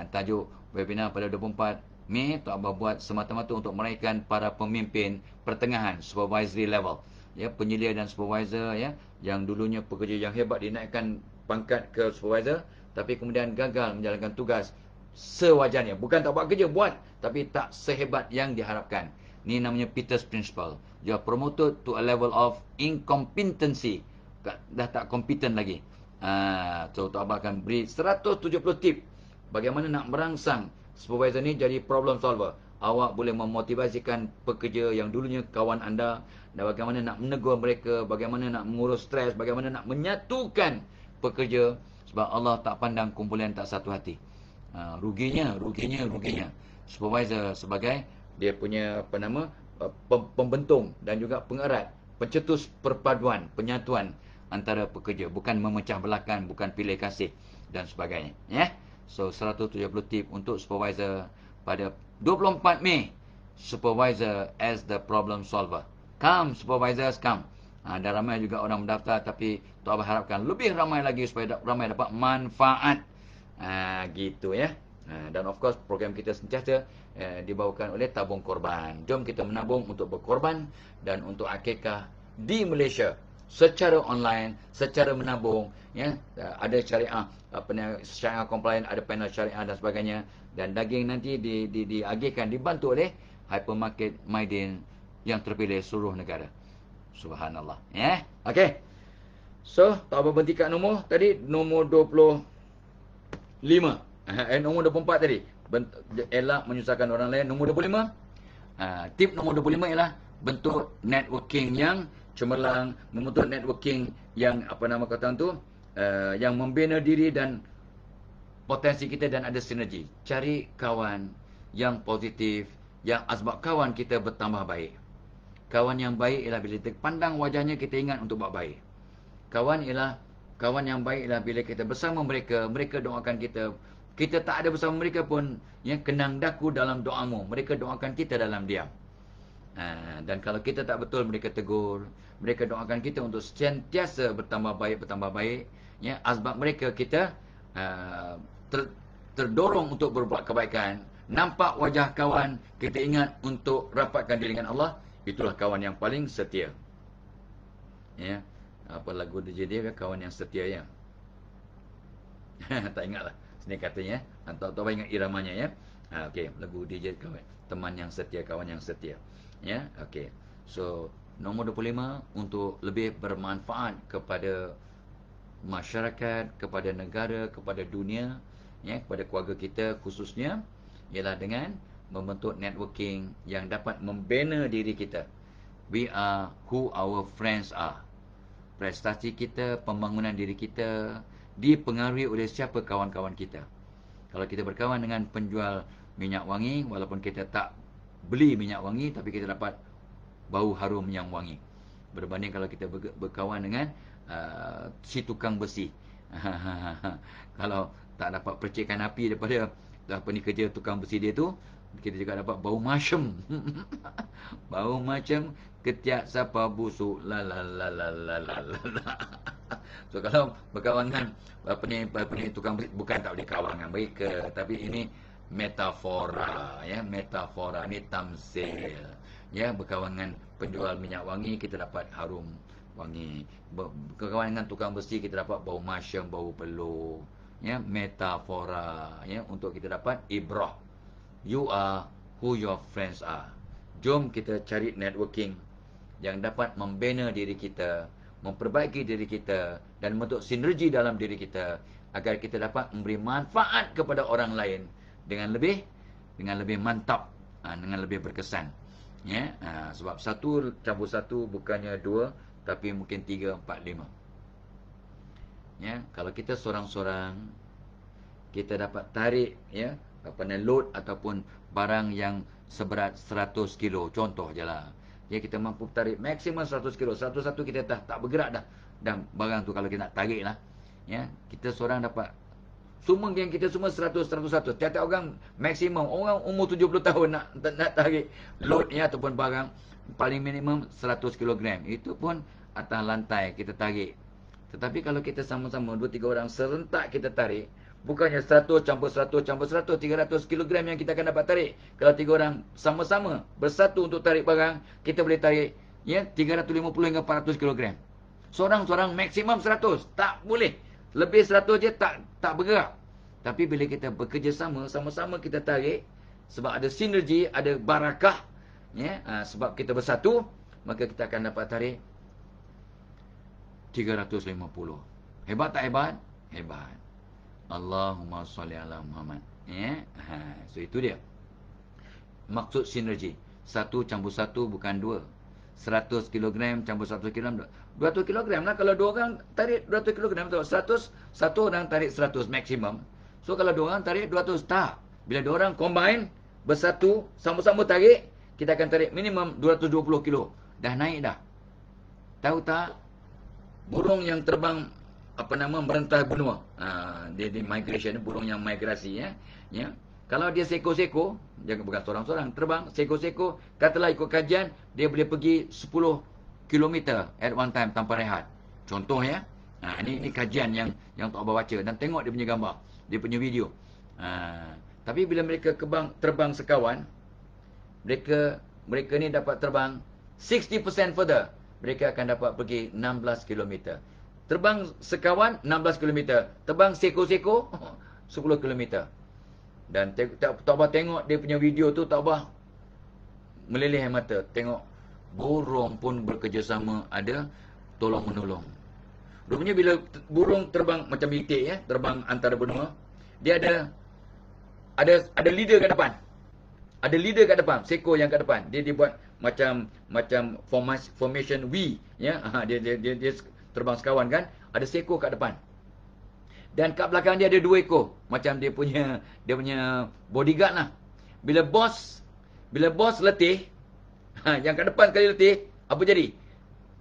Speaker 1: tajuk webinar pada 24 Mei Tok Abah buat semata-mata untuk meraihkan para pemimpin pertengahan, supervisory level, ya, penyelia dan supervisor, ya, yang dulunya pekerja yang hebat dinaikkan pangkat ke supervisor, tapi kemudian gagal menjalankan tugas sewajarnya. Bukan tak buat kerja, buat, tapi tak sehebat yang diharapkan. Ni namanya Peter's Principle. You are promoted to a level of incompetency. Dah tak kompeten lagi. So Tok Abah akan beri 170 tip bagaimana nak merangsang supervisor ni jadi problem solver. Awak boleh memotivasikan pekerja yang dulunya kawan anda, dan bagaimana nak menegur mereka, bagaimana nak mengurus stres, bagaimana nak menyatukan pekerja. Sebab Allah tak pandang kumpulan tak satu hati. Ruginya. Supervisor sebagai dia punya pembentung dan juga pengerat, pencetus perpaduan, penyatuan antara pekerja, bukan memecah belahkan, bukan pilih kasih dan sebagainya, ya. So 170 tip untuk supervisor pada 24 Mei. Supervisor as the problem solver. Come supervisors, come. Dan ramai juga orang mendaftar, tapi Tok Abah harapkan lebih ramai lagi supaya ramai dapat manfaat. Gitu ya. Dan of course program kita sentiasa dibawakan oleh tabung korban. Jom kita menabung untuk berkorban dan untuk akikah di Malaysia secara online, secara menabung, ya. Ada syariah, syariah compliant, ada panel syariah dan sebagainya, dan daging nanti diagihkan, dibantu oleh hypermarket Maidin yang terpilih seluruh negara. Subhanallah, ya. Okey. So, tak apa berhenti kat nombor tadi, nombor 25. Nombor 24 tadi. Elak menyusahkan orang lain. Nombor 25. Tip nombor 25 ialah bentuk networking yang cemerlang, membentuk networking yang yang membina diri dan potensi kita dan ada sinergi. Cari kawan yang positif, yang asbab kawan kita bertambah baik. Kawan yang baik ialah bila kita pandang wajahnya kita ingat untuk buat baik. Kawan yang baik ialah bila kita bersama mereka, mereka doakan kita. Kita tak ada bersama mereka pun, ya, kenang daku dalam doamu. Mereka doakan kita dalam diam. Dan kalau kita tak betul, mereka tegur. Mereka doakan kita untuk sentiasa bertambah baik. Ya, asbab mereka kita terdorong untuk berbuat kebaikan. Nampak wajah kawan, kita ingat untuk rapatkan diri dengan Allah. Itulah kawan yang paling setia. Ya, apa lagu DJ dia, kawan yang setia, ya. Tak ingatlah sini katanya. Tak ingat iramanya, ya. Okey, lagu DJ kawan, teman yang setia, kawan yang setia. Ya, okey. So, nombor 25 untuk lebih bermanfaat kepada masyarakat, kepada negara, kepada dunia, ya, kepada keluarga kita khususnya, ialah dengan membentuk networking yang dapat membina diri kita. We are who our friends are. Prestasi kita, pembangunan diri kita dipengaruhi oleh siapa kawan-kawan kita. Kalau kita berkawan dengan penjual minyak wangi, walaupun kita tak beli minyak wangi, tapi kita dapat bau harum yang wangi. Berbanding kalau kita berkawan dengan si tukang besi. Kalau tak dapat percikkan api daripada kerja tukang besi dia tu, kita juga dapat bau macam. Bau macam ketiak sapa busuk. La la la la la la la. So kalau berkawan dengan tukang besi, bukan tak boleh kawan dengan mereka, tapi ini metafora, ya, metafora ni tamsil. Ya, berkawan dengan penjual minyak wangi, kita dapat harum wangi. Berkawan dengan tukang besi, kita dapat bau masyam, bau peluh. Ya, metafora, ya, untuk kita dapat ibrah. You are who your friends are. Jom kita cari networking yang dapat membina diri kita, memperbaiki diri kita dan membentuk sinergi dalam diri kita agar kita dapat memberi manfaat kepada orang lain dengan lebih mantap, dengan lebih berkesan. Ya, sebab 1 campur 1 bukannya 2, tapi mungkin 3, 4, 5. Ya, kalau kita sorang-sorang, kita dapat tarik, ya, load ataupun barang yang seberat 100 kilo, contoh je lah. Ya, kita mampu tarik maksimum 100 kilo. 101 kita dah tak bergerak dah. Dan barang tu kalau kita nak tarik lah, ya, kita seorang dapat, semua geng kita semua 100-101. Tiap-tiap orang maksimum, orang umur 70 tahun nak tarik load, ya, ataupun barang paling minimum 100 kg. Itu pun atas lantai kita tarik. Tetapi kalau kita sama-sama 2-3 orang serentak kita tarik, bukannya 100 campur 100 campur 100, 300 kg yang kita akan dapat tarik. Kalau 3 orang sama-sama bersatu untuk tarik barang, kita boleh tarik, ya, 350 hingga 400 kg. Seorang-seorang maksimum 100. Tak boleh. Lebih 100 je tak bergerak. Tapi bila kita bekerjasama, sama-sama kita tarik, sebab ada sinergi, ada barakah, ya, sebab kita bersatu, maka kita akan dapat tarik 350. Hebat tak hebat? Hebat. Allahumma salli ala Muhammad. Ya. So itu dia. Maksud sinergi. 1 campur 1 bukan 2. 100 kg campur 100 kg. 200 kg lah. Kalau 2 orang tarik 200 kg. 100, 1 orang tarik 100 maksimum. So kalau 2 orang tarik 200. Tak. Bila 2 orang combine, bersatu, sama-sama tarik, kita akan tarik minimum 220 kilo. Dah naik dah. Tahu tak? Burung yang terbang merentas benua. Dia migration, burung yang migrasi ya. Ya. Kalau dia seko-seko, jangan bukan seorang-seorang terbang seko-seko, katalah ikut kajian dia boleh pergi 10 kilometer at one time tanpa rehat. Contoh ya. Ini kajian yang Tok Abah baca dan tengok dia punya gambar, dia punya video. Tapi bila mereka terbang sekawan, mereka ni dapat terbang 60% further. Mereka akan dapat pergi 16 km. Terbang sekawan 16 km. Terbang seko-seko 10 km. Dan Tok Abah tengok dia punya video tu, Tok Abah meleleh air mata. Tengok burung pun bekerjasama, ada tolong-menolong. Rupanya bila burung terbang macam itik ya, terbang antara benua, dia ada leader kat depan. Ada leader kat depan, seko yang kat depan. Dia dibuat macam formation V ya. Dia terbang sekawan kan, ada seko kat depan. Dan kat belakang dia ada 2 ekor, macam dia punya bodyguard lah. Bila bos letih, yang kat depan sekali letih, apa jadi?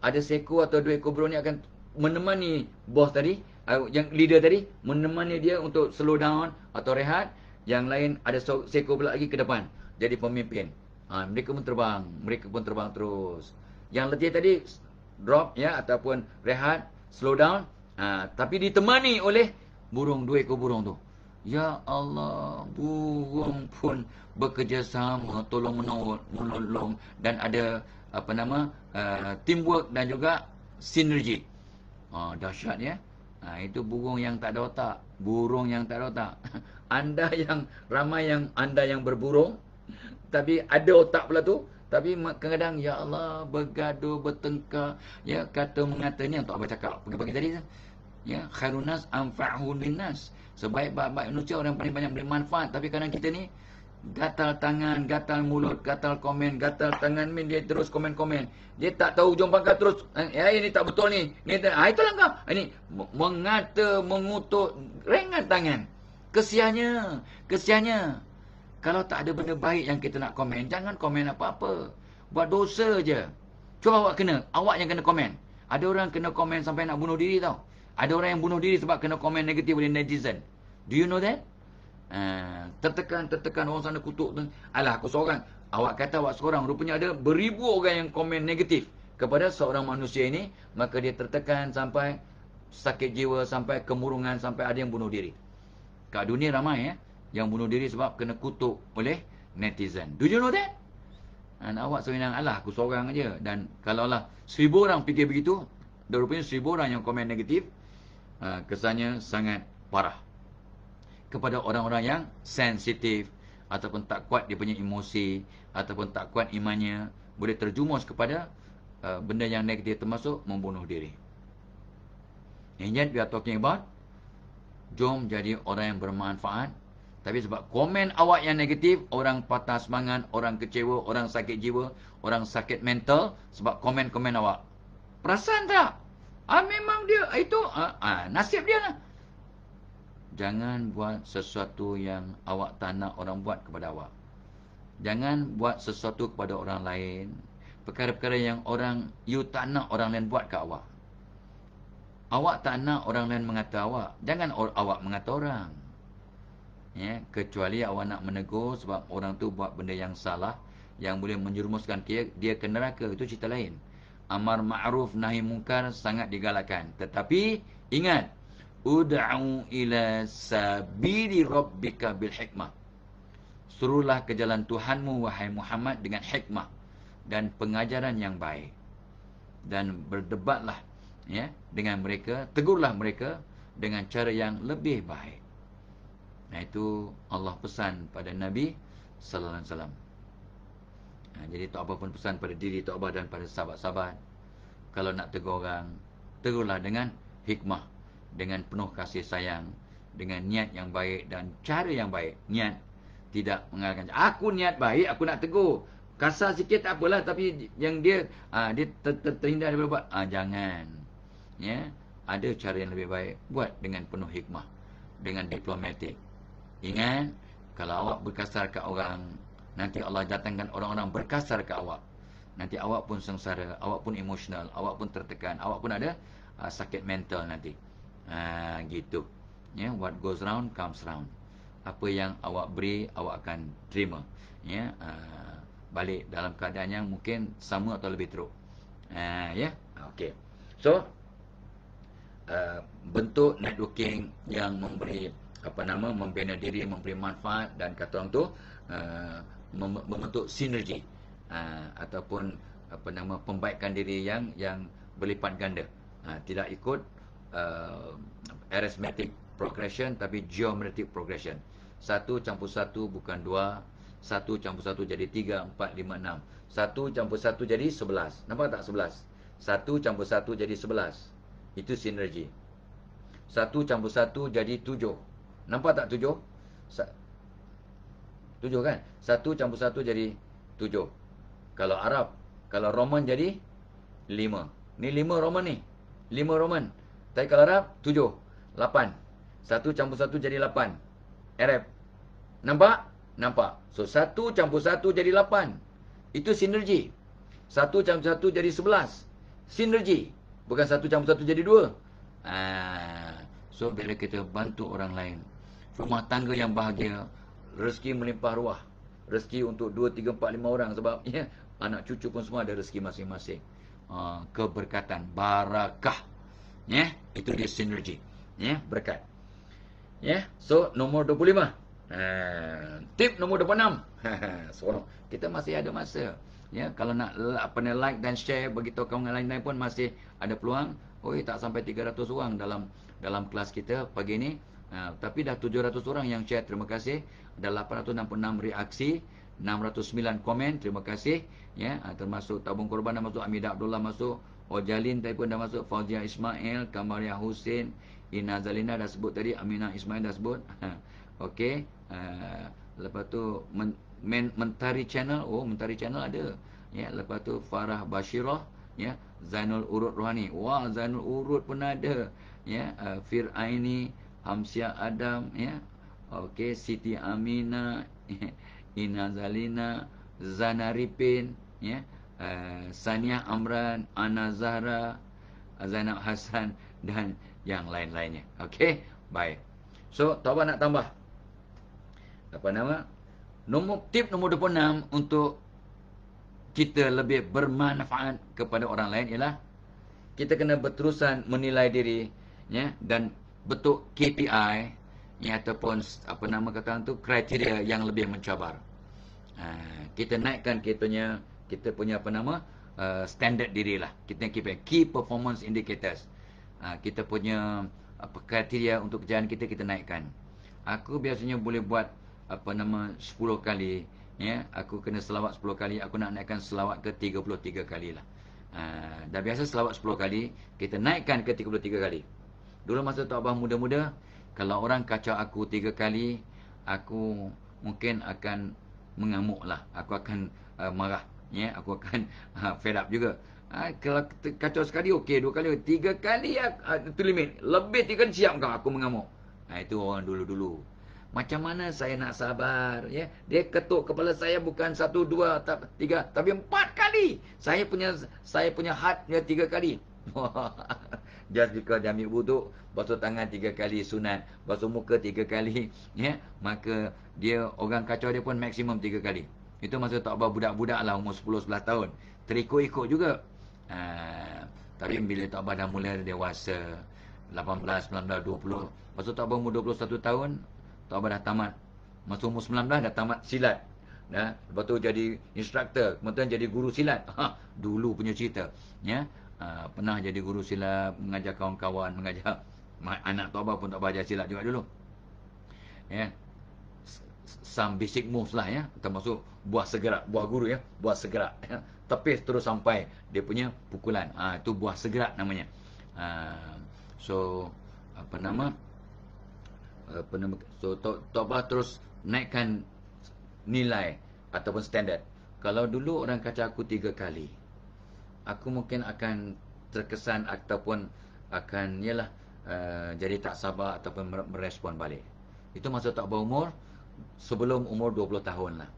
Speaker 1: Ada seko atau 2 ekor burung ni akan menemani bos tadi, yang leader tadi, menemani dia untuk slow down atau rehat. Yang lain ada seko pula lagi ke depan, jadi pemimpin. Mereka pun terbang terus. Yang letih tadi drop ya, ataupun rehat, slow down. Tapi ditemani oleh 2 ekor burung tu. Ya Allah, burung pun bekerjasama, tolong menolong, dan ada teamwork dan juga sinergi. Dahsyat ya. Itu burung yang tak ada otak. Burung yang tak ada otak. Ramai yang anda yang berburung, tapi ada otak pula tu. Tapi kadang-kadang ya Allah, bergaduh, bertengkar. Ya, mengata ni yang Tok Abah cakap pagi-pagi tadi tu. Ya, khairunas anfa'uhum linnas. Sebaik-baik manusia orang paling banyak beri manfaat. Tapi kadang kita ni gatal tangan, gatal mulut, gatal komen, gatal tangan, dia terus komen-komen. Dia tak tahu hujung pangkal terus. Ini tak betul ni. Itulah kau. Ini mengata, mengutuk, ringan tangan. Kesiannya. Kalau tak ada benda baik yang kita nak komen, jangan komen apa-apa. Buat dosa je. Cuba awak yang kena komen. Ada orang kena komen sampai nak bunuh diri tau. Ada orang yang bunuh diri sebab kena komen negatif oleh netizen. Do you know that? Tertekan orang sana kutuk tu. Alah, aku seorang. Awak kata awak seorang, rupanya ada beribu orang yang komen negatif kepada seorang manusia ini, maka dia tertekan sampai sakit jiwa, sampai kemurungan, sampai ada yang bunuh diri. Kat dunia ramai yang bunuh diri sebab kena kutuk oleh netizen. Do you know that? Dan awak sebenarnya, alah aku seorang aja. Dan kalaulah 1000 orang fikir begitu, dan rupanya 1000 orang yang komen negatif, kesannya sangat parah. Kepada orang-orang yang sensitif, ataupun tak kuat dia punya emosi, ataupun tak kuat imannya, boleh terjumus kepada benda yang negatif, termasuk membunuh diri. And yet we are talking about, jom jadi orang yang bermanfaat. Tapi sebab komen awak yang negatif, orang patah semangat, orang kecewa, orang sakit jiwa, orang sakit mental sebab komen-komen awak. Perasan tak? Memang dia itu nasib dia lah. Jangan buat sesuatu yang awak tak nak orang buat kepada awak. Jangan buat sesuatu kepada orang lain, perkara-perkara yang you tak nak orang lain buat ke awak. Awak tak nak orang lain mengata awak, jangan awak mengata orang. Ya, kecuali awak nak menegur sebab orang tu buat benda yang salah, yang boleh menjerumuskan dia ke neraka, itu cerita lain. Amar ma'ruf nahi mungkar sangat digalakkan. Tetapi ingat, ud'u ila sabili rabbika bil hikmah. Suruhlah ke jalan Tuhanmu wahai Muhammad dengan hikmah dan pengajaran yang baik. Dan berdebatlah dengan mereka, tegurlah mereka dengan cara yang lebih baik. Nah, itu Allah pesan pada Nabi sallallahu alaihi wasallam. Jadi Tok Abah pun pesan pada diri Tok Abah dan pada sahabat-sahabat, kalau nak tegur orang, tegurlah dengan hikmah, dengan penuh kasih sayang, dengan niat yang baik dan cara yang baik. Niat tidak mengalahkan. Aku niat baik, aku nak tegur. Kasar sikit tak apalah, tapi yang dia terhindar daripada buat. Jangan. Ya, ada cara yang lebih baik. Buat dengan penuh hikmah, dengan diplomatik. Ingat, kalau awak berkasar kat orang, nanti Allah datangkan orang-orang berkasar ke awak. Nanti awak pun sengsara, awak pun emosional, awak pun tertekan, awak pun ada sakit mental nanti. Gitu. Ya, what goes round comes round. Apa yang awak beri, awak akan terima. Ya, balik dalam keadaan yang mungkin sama atau lebih teruk. Ya, okey. So, bentuk networking yang memberi membina diri, memberi manfaat, dan kata orang tu membentuk sinergi, ataupun pembaikan diri yang berlipat ganda. Tidak ikut arithmetic progression, tapi geometric progression. 1 campur 1 bukan 2, 1 campur 1 jadi 3, 4, 5, 6. 1 campur 1 jadi 11. Nampak tak 11? 1 campur 1 jadi 11. Itu sinergi. 1 campur 1 jadi 7. Nampak tak 7? 7 kan? 1 campur 1 jadi 7. Kalau Arab, kalau Roman jadi 5. Ni 5 Roman ni. 5 Roman. Tapi kalau Arab 7, 8. 1 campur 1 jadi 8. Arab. Nampak? Nampak. So 1 campur 1 jadi 8. Itu sinergi. 1 campur 1 jadi 11. Sinergi. Bukan 1 campur 1 jadi 2. So bila kita bantu orang lain, rumah tangga yang bahagia, rezeki melimpah ruah, rezeki untuk 2, 3, 4, 5 orang. Sebab anak cucu pun semua ada rezeki masing-masing. Keberkatan, barakah. Itu dia sinergi. Berkat. So nomor 25. Tip nomor 26. So kita masih ada masa. Kalau nak like dan share, beritahu kawan lain-lain pun masih ada peluang. Tak sampai 300 orang dalam kelas kita pagi ni. Tapi dah 700 orang yang share. Terima kasih. Ada 866 reaksi, 609 komen. Terima kasih. Termasuk tabung korban dah masuk, Amidah Abdullah masuk, Ojalin tadi pun dah masuk, Fauzia Ismail, Kamaria Hussein, Ina Zalina dah sebut tadi, Aminah Ismail dah sebut. Okey. Lepas tu Mentari Channel. Mentari Channel ada. Lepas tu Farah Bashirah, Zainul Urut Rohani. Wah, Zainul Urut pun ada. Firaini, Hamsia Adam, Okey, Siti Amina, Ina Zalina, Zana Ripin, Sania Amran, Ana Zahra, Zainab Hassan, dan yang lain-lainnya. Okey, baik. So, Tauba nak tambah tip nomor 26 untuk kita lebih bermanfaat kepada orang lain ialah kita kena berterusan menilai diri, dan bentuk KPI, ataupun kriteria yang lebih mencabar. Kita naikkan kita punya standard diri lah. Kita KPI, Key Performance Indicators. Kita punya kriteria untuk kerjaan kita naikkan. Aku biasanya boleh buat 10 kali. Aku kena selawat 10 kali. Aku nak naikkan selawat ke 33 kali lah. Dah biasa selawat 10 kali, kita naikkan ke 33 kali. Dulu masa Tok Abah muda-muda, kalau orang kacau aku 3 kali, aku mungkin akan mengamuk lah. Aku akan marah. Aku akan fed up juga. Kalau kacau sekali okey, 2 kali, 3 kali itu limit. Lebih 3 kali siap kau aku mengamuk. Itu orang dulu-dulu. Macam mana saya nak sabar? Dia ketuk kepala saya bukan 1, 2, 3, tapi 4 kali. Saya punya had 3 kali. Just because dia ambil wuduk, basuh tangan 3 kali sunat, basuh muka 3 kali, maka dia orang kacau dia pun maksimum 3 kali. Itu masa tak apa budak-budak lah, umur 10-11 tahun. Terikut-ikut juga. Tapi bila tak apa dah mula dewasa, 18, 19, 20. Masa tak apa umur 21 tahun, tak apa dah tamat. Masa umur 19 dah tamat silat. Lepas tu jadi instructor, kemudian jadi guru silat. Dulu punya cerita. Pernah jadi guru silat, mengajar kawan-kawan, mengajar anak tak apa pun tak belajar silat juga dulu. Some basic moves lah, termasuk buah segerak, buah guru, buah segerak, tepis terus sampai dia punya pukulan. Itu buah segerak namanya. So Tauba terus naikkan nilai ataupun standard. Kalau dulu orang kacau aku 3 kali, aku mungkin akan terkesan ataupun akan jadi tak sabar ataupun merespon balik. Itu masa tak berumur, sebelum umur 20 tahun lah.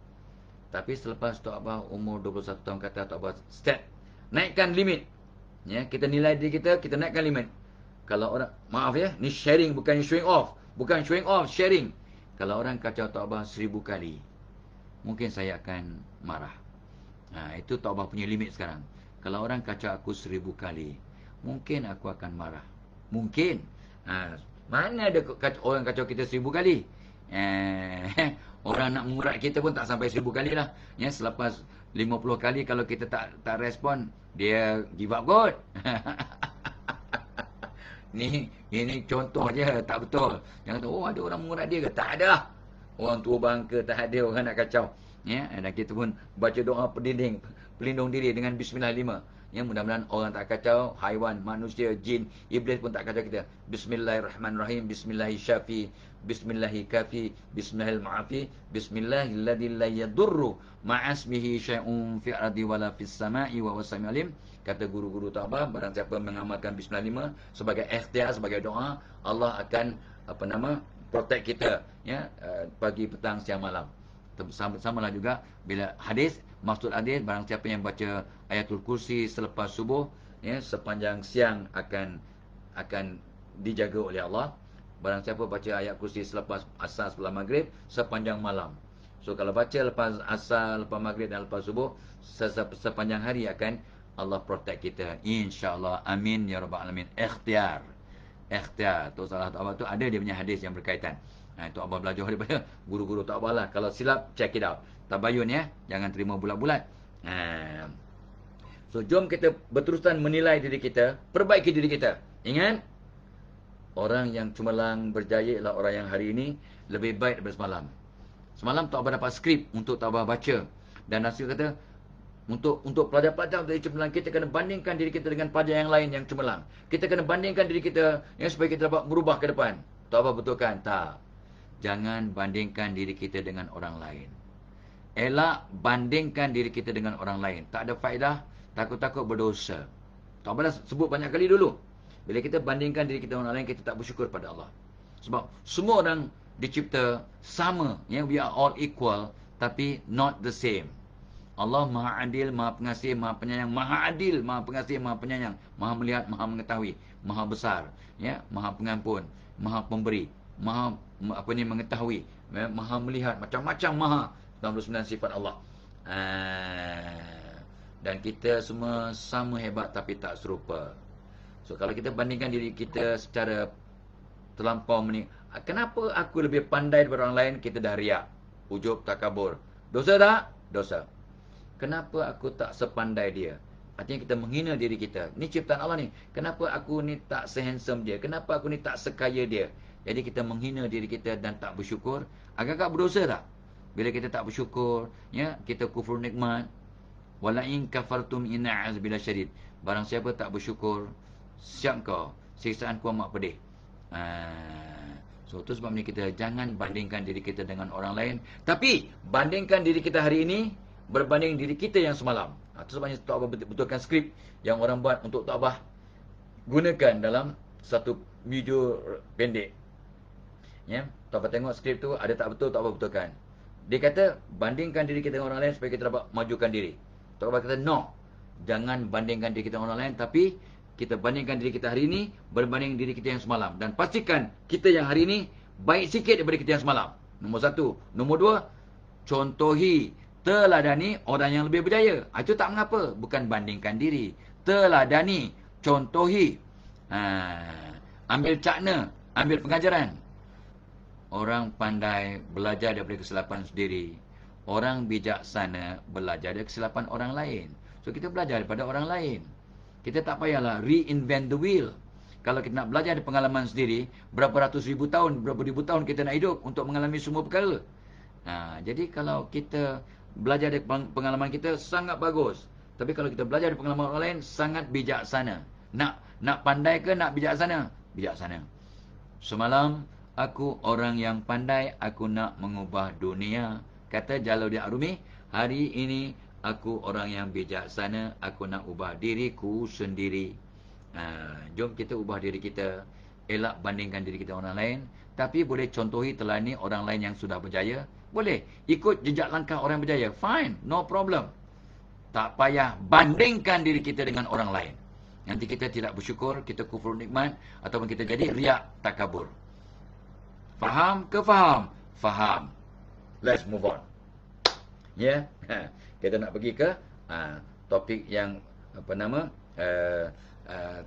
Speaker 1: Tapi selepas Tok Abah umur 21 tahun kata, Tok Abah step, naikkan limit. Ya, kita nilai diri kita, kita naikkan limit. Kalau orang, maaf ya, ni sharing bukan showing off. Bukan showing off, sharing. Kalau orang kacau Tok Abah 1000 kali, mungkin saya akan marah. Itu Tok Abah punya limit sekarang. Kalau orang kacau aku 1000 kali, mungkin aku akan marah. Mungkin. Mana ada orang kacau kita 1000 kali? Orang nak mengurat kita pun tak sampai 1000 kali lah. Ya, selepas 50 kali kalau kita tak respon, dia give up kot. Ini contoh je, tak betul. Jangan tahu, ada orang mengurat dia ke? Tak ada lah. Orang tua bangka, tak ada orang nak kacau. Ya, dan kita pun baca doa pelindung diri dengan Bismillah 5. Ya, mudah-mudahan orang tak kacau, haiwan, manusia, jin, iblis pun tak kacau kita. Bismillahirrahmanirrahim, Bismillahirrahmanirrahim, Bismillahirrahmanirrahim, Bismillahirrahmanirrahim, Bismillahilladzi la yadurru ma'asmihi syai'un fi ardi wala fis sama'i wa wasami alim. Kata guru-guru Tok Abah, barang siapa mengamalkan Bismillah 5 sebagai ikhtiar, sebagai doa, Allah akan protect kita, ya, pagi, petang, siang, malam. Samalah juga bila hadis, maksud hadis, barang siapa yang baca ayatul kursi selepas subuh, ya, sepanjang siang akan dijaga oleh Allah. Barang siapa baca ayat kursi selepas asar, setelah maghrib, sepanjang malam. So kalau baca lepas asar, lepas maghrib dan lepas subuh, sepanjang hari akan Allah protect kita, insya-Allah. Amin ya rabbal alamin. Ikhtiar tu salah Tok Abah tu ada dia punya hadis yang berkaitan. Tok Abah belajar daripada guru-guru Tok Abah lah. Kalau silap, check it out. Tabayun ya, jangan terima bulat-bulat. So jom kita berterusan menilai diri kita, perbaiki diri kita. Ingat, orang yang cemerlang berjaya ialah orang yang hari ini lebih baik daripada semalam. Semalam Tok Abah dapat skrip untuk Tok Abah baca, dan Nasir kata untuk pelajar-pelajar dari cemerlang, kita kena bandingkan diri kita dengan pelajar yang lain yang cemerlang. Kita kena bandingkan diri kita, ya, supaya kita dapat berubah ke depan. Tok Abah betulkan, tak. Jangan bandingkan diri kita dengan orang lain. Elak bandingkan diri kita dengan orang lain. Tak ada faedah, takut-takut berdosa. Tok Abah dah sebut banyak kali dulu. Bila kita bandingkan diri kita dengan orang lain, kita tak bersyukur pada Allah. Sebab semua orang dicipta sama, ya, we are all equal, tapi not the same. Allah Maha Adil, Maha Pengasih, Maha Penyayang. Maha Adil, Maha Pengasih, Maha Penyayang. Maha melihat, Maha mengetahui, Maha besar, ya, Maha pengampun, Maha pemberi, Maha mengetahui, Maha melihat, macam-macam Maha. 99 sifat Allah. Dan kita semua sama hebat tapi tak serupa. So kalau kita bandingkan diri kita secara terlampau kenapa aku lebih pandai daripada orang lain, kita dah riak, ujub, takabur. Dosa tak? Dosa. Kenapa aku tak sepandai dia? Artinya kita menghina diri kita. Ni ciptaan Allah ni. Kenapa aku ni tak sehandsome dia? Kenapa aku ni tak sekaya dia? Jadi kita menghina diri kita dan tak bersyukur. Agak-agak berdosa tak? Bila kita tak bersyukur, ya, kita kufur nikmat. Wala in kafartum inna azbila syadid. Barang siapa tak bersyukur, siap kau, siksaan ku amat pedih. So tu sebab ni kita jangan bandingkan diri kita dengan orang lain, tapi bandingkan diri kita hari ini berbanding diri kita yang semalam. Itu sebabnya Tok Abah betulkan skrip yang orang buat untuk Tok Abah gunakan dalam satu video pendek. Ya, Tok Abah tengok skrip tu, ada tak betul, Tok Abah betulkan. Dia kata bandingkan diri kita dengan orang lain supaya kita dapat majukan diri. Tok Abah kata no, jangan bandingkan diri kita dengan orang lain, tapi kita bandingkan diri kita hari ini berbanding diri kita yang semalam. Dan pastikan kita yang hari ini baik sikit daripada kita yang semalam. Nombor satu. Nombor dua, contohi, teladani orang yang lebih berjaya. Itu tak mengapa. Bukan bandingkan diri. Teladani, contohi. Ambil cakna, ambil pengajaran. Orang pandai belajar daripada kesilapan sendiri. Orang bijaksana belajar dari kesilapan orang lain. So kita belajar daripada orang lain. Kita tak payahlah reinvent the wheel. Kalau kita nak belajar dari pengalaman sendiri, berapa ratus ribu tahun, berapa ribu tahun kita nak hidup untuk mengalami semua perkara. Jadi kalau kita belajar dari pengalaman kita, sangat bagus. Tapi kalau kita belajar dari pengalaman orang lain, sangat bijaksana. Nak pandai ke nak bijaksana? Bijaksana. Semalam, aku orang yang pandai, aku nak mengubah dunia. Kata Jalaluddin Arumi, hari ini aku orang yang bijaksana, aku nak ubah diriku sendiri. Jom kita ubah diri kita. Elak bandingkan diri kita dengan orang lain. Tapi boleh contohi telani orang lain yang sudah berjaya. Boleh. Ikut jejak langkah orang berjaya. Fine. No problem. Tak payah bandingkan diri kita dengan orang lain. Nanti kita tidak bersyukur, kita kufur nikmat, ataupun kita jadi riak, takabur. Faham ke faham? Faham. Let's move on. Ya, yeah. Kita nak pergi ke topik yang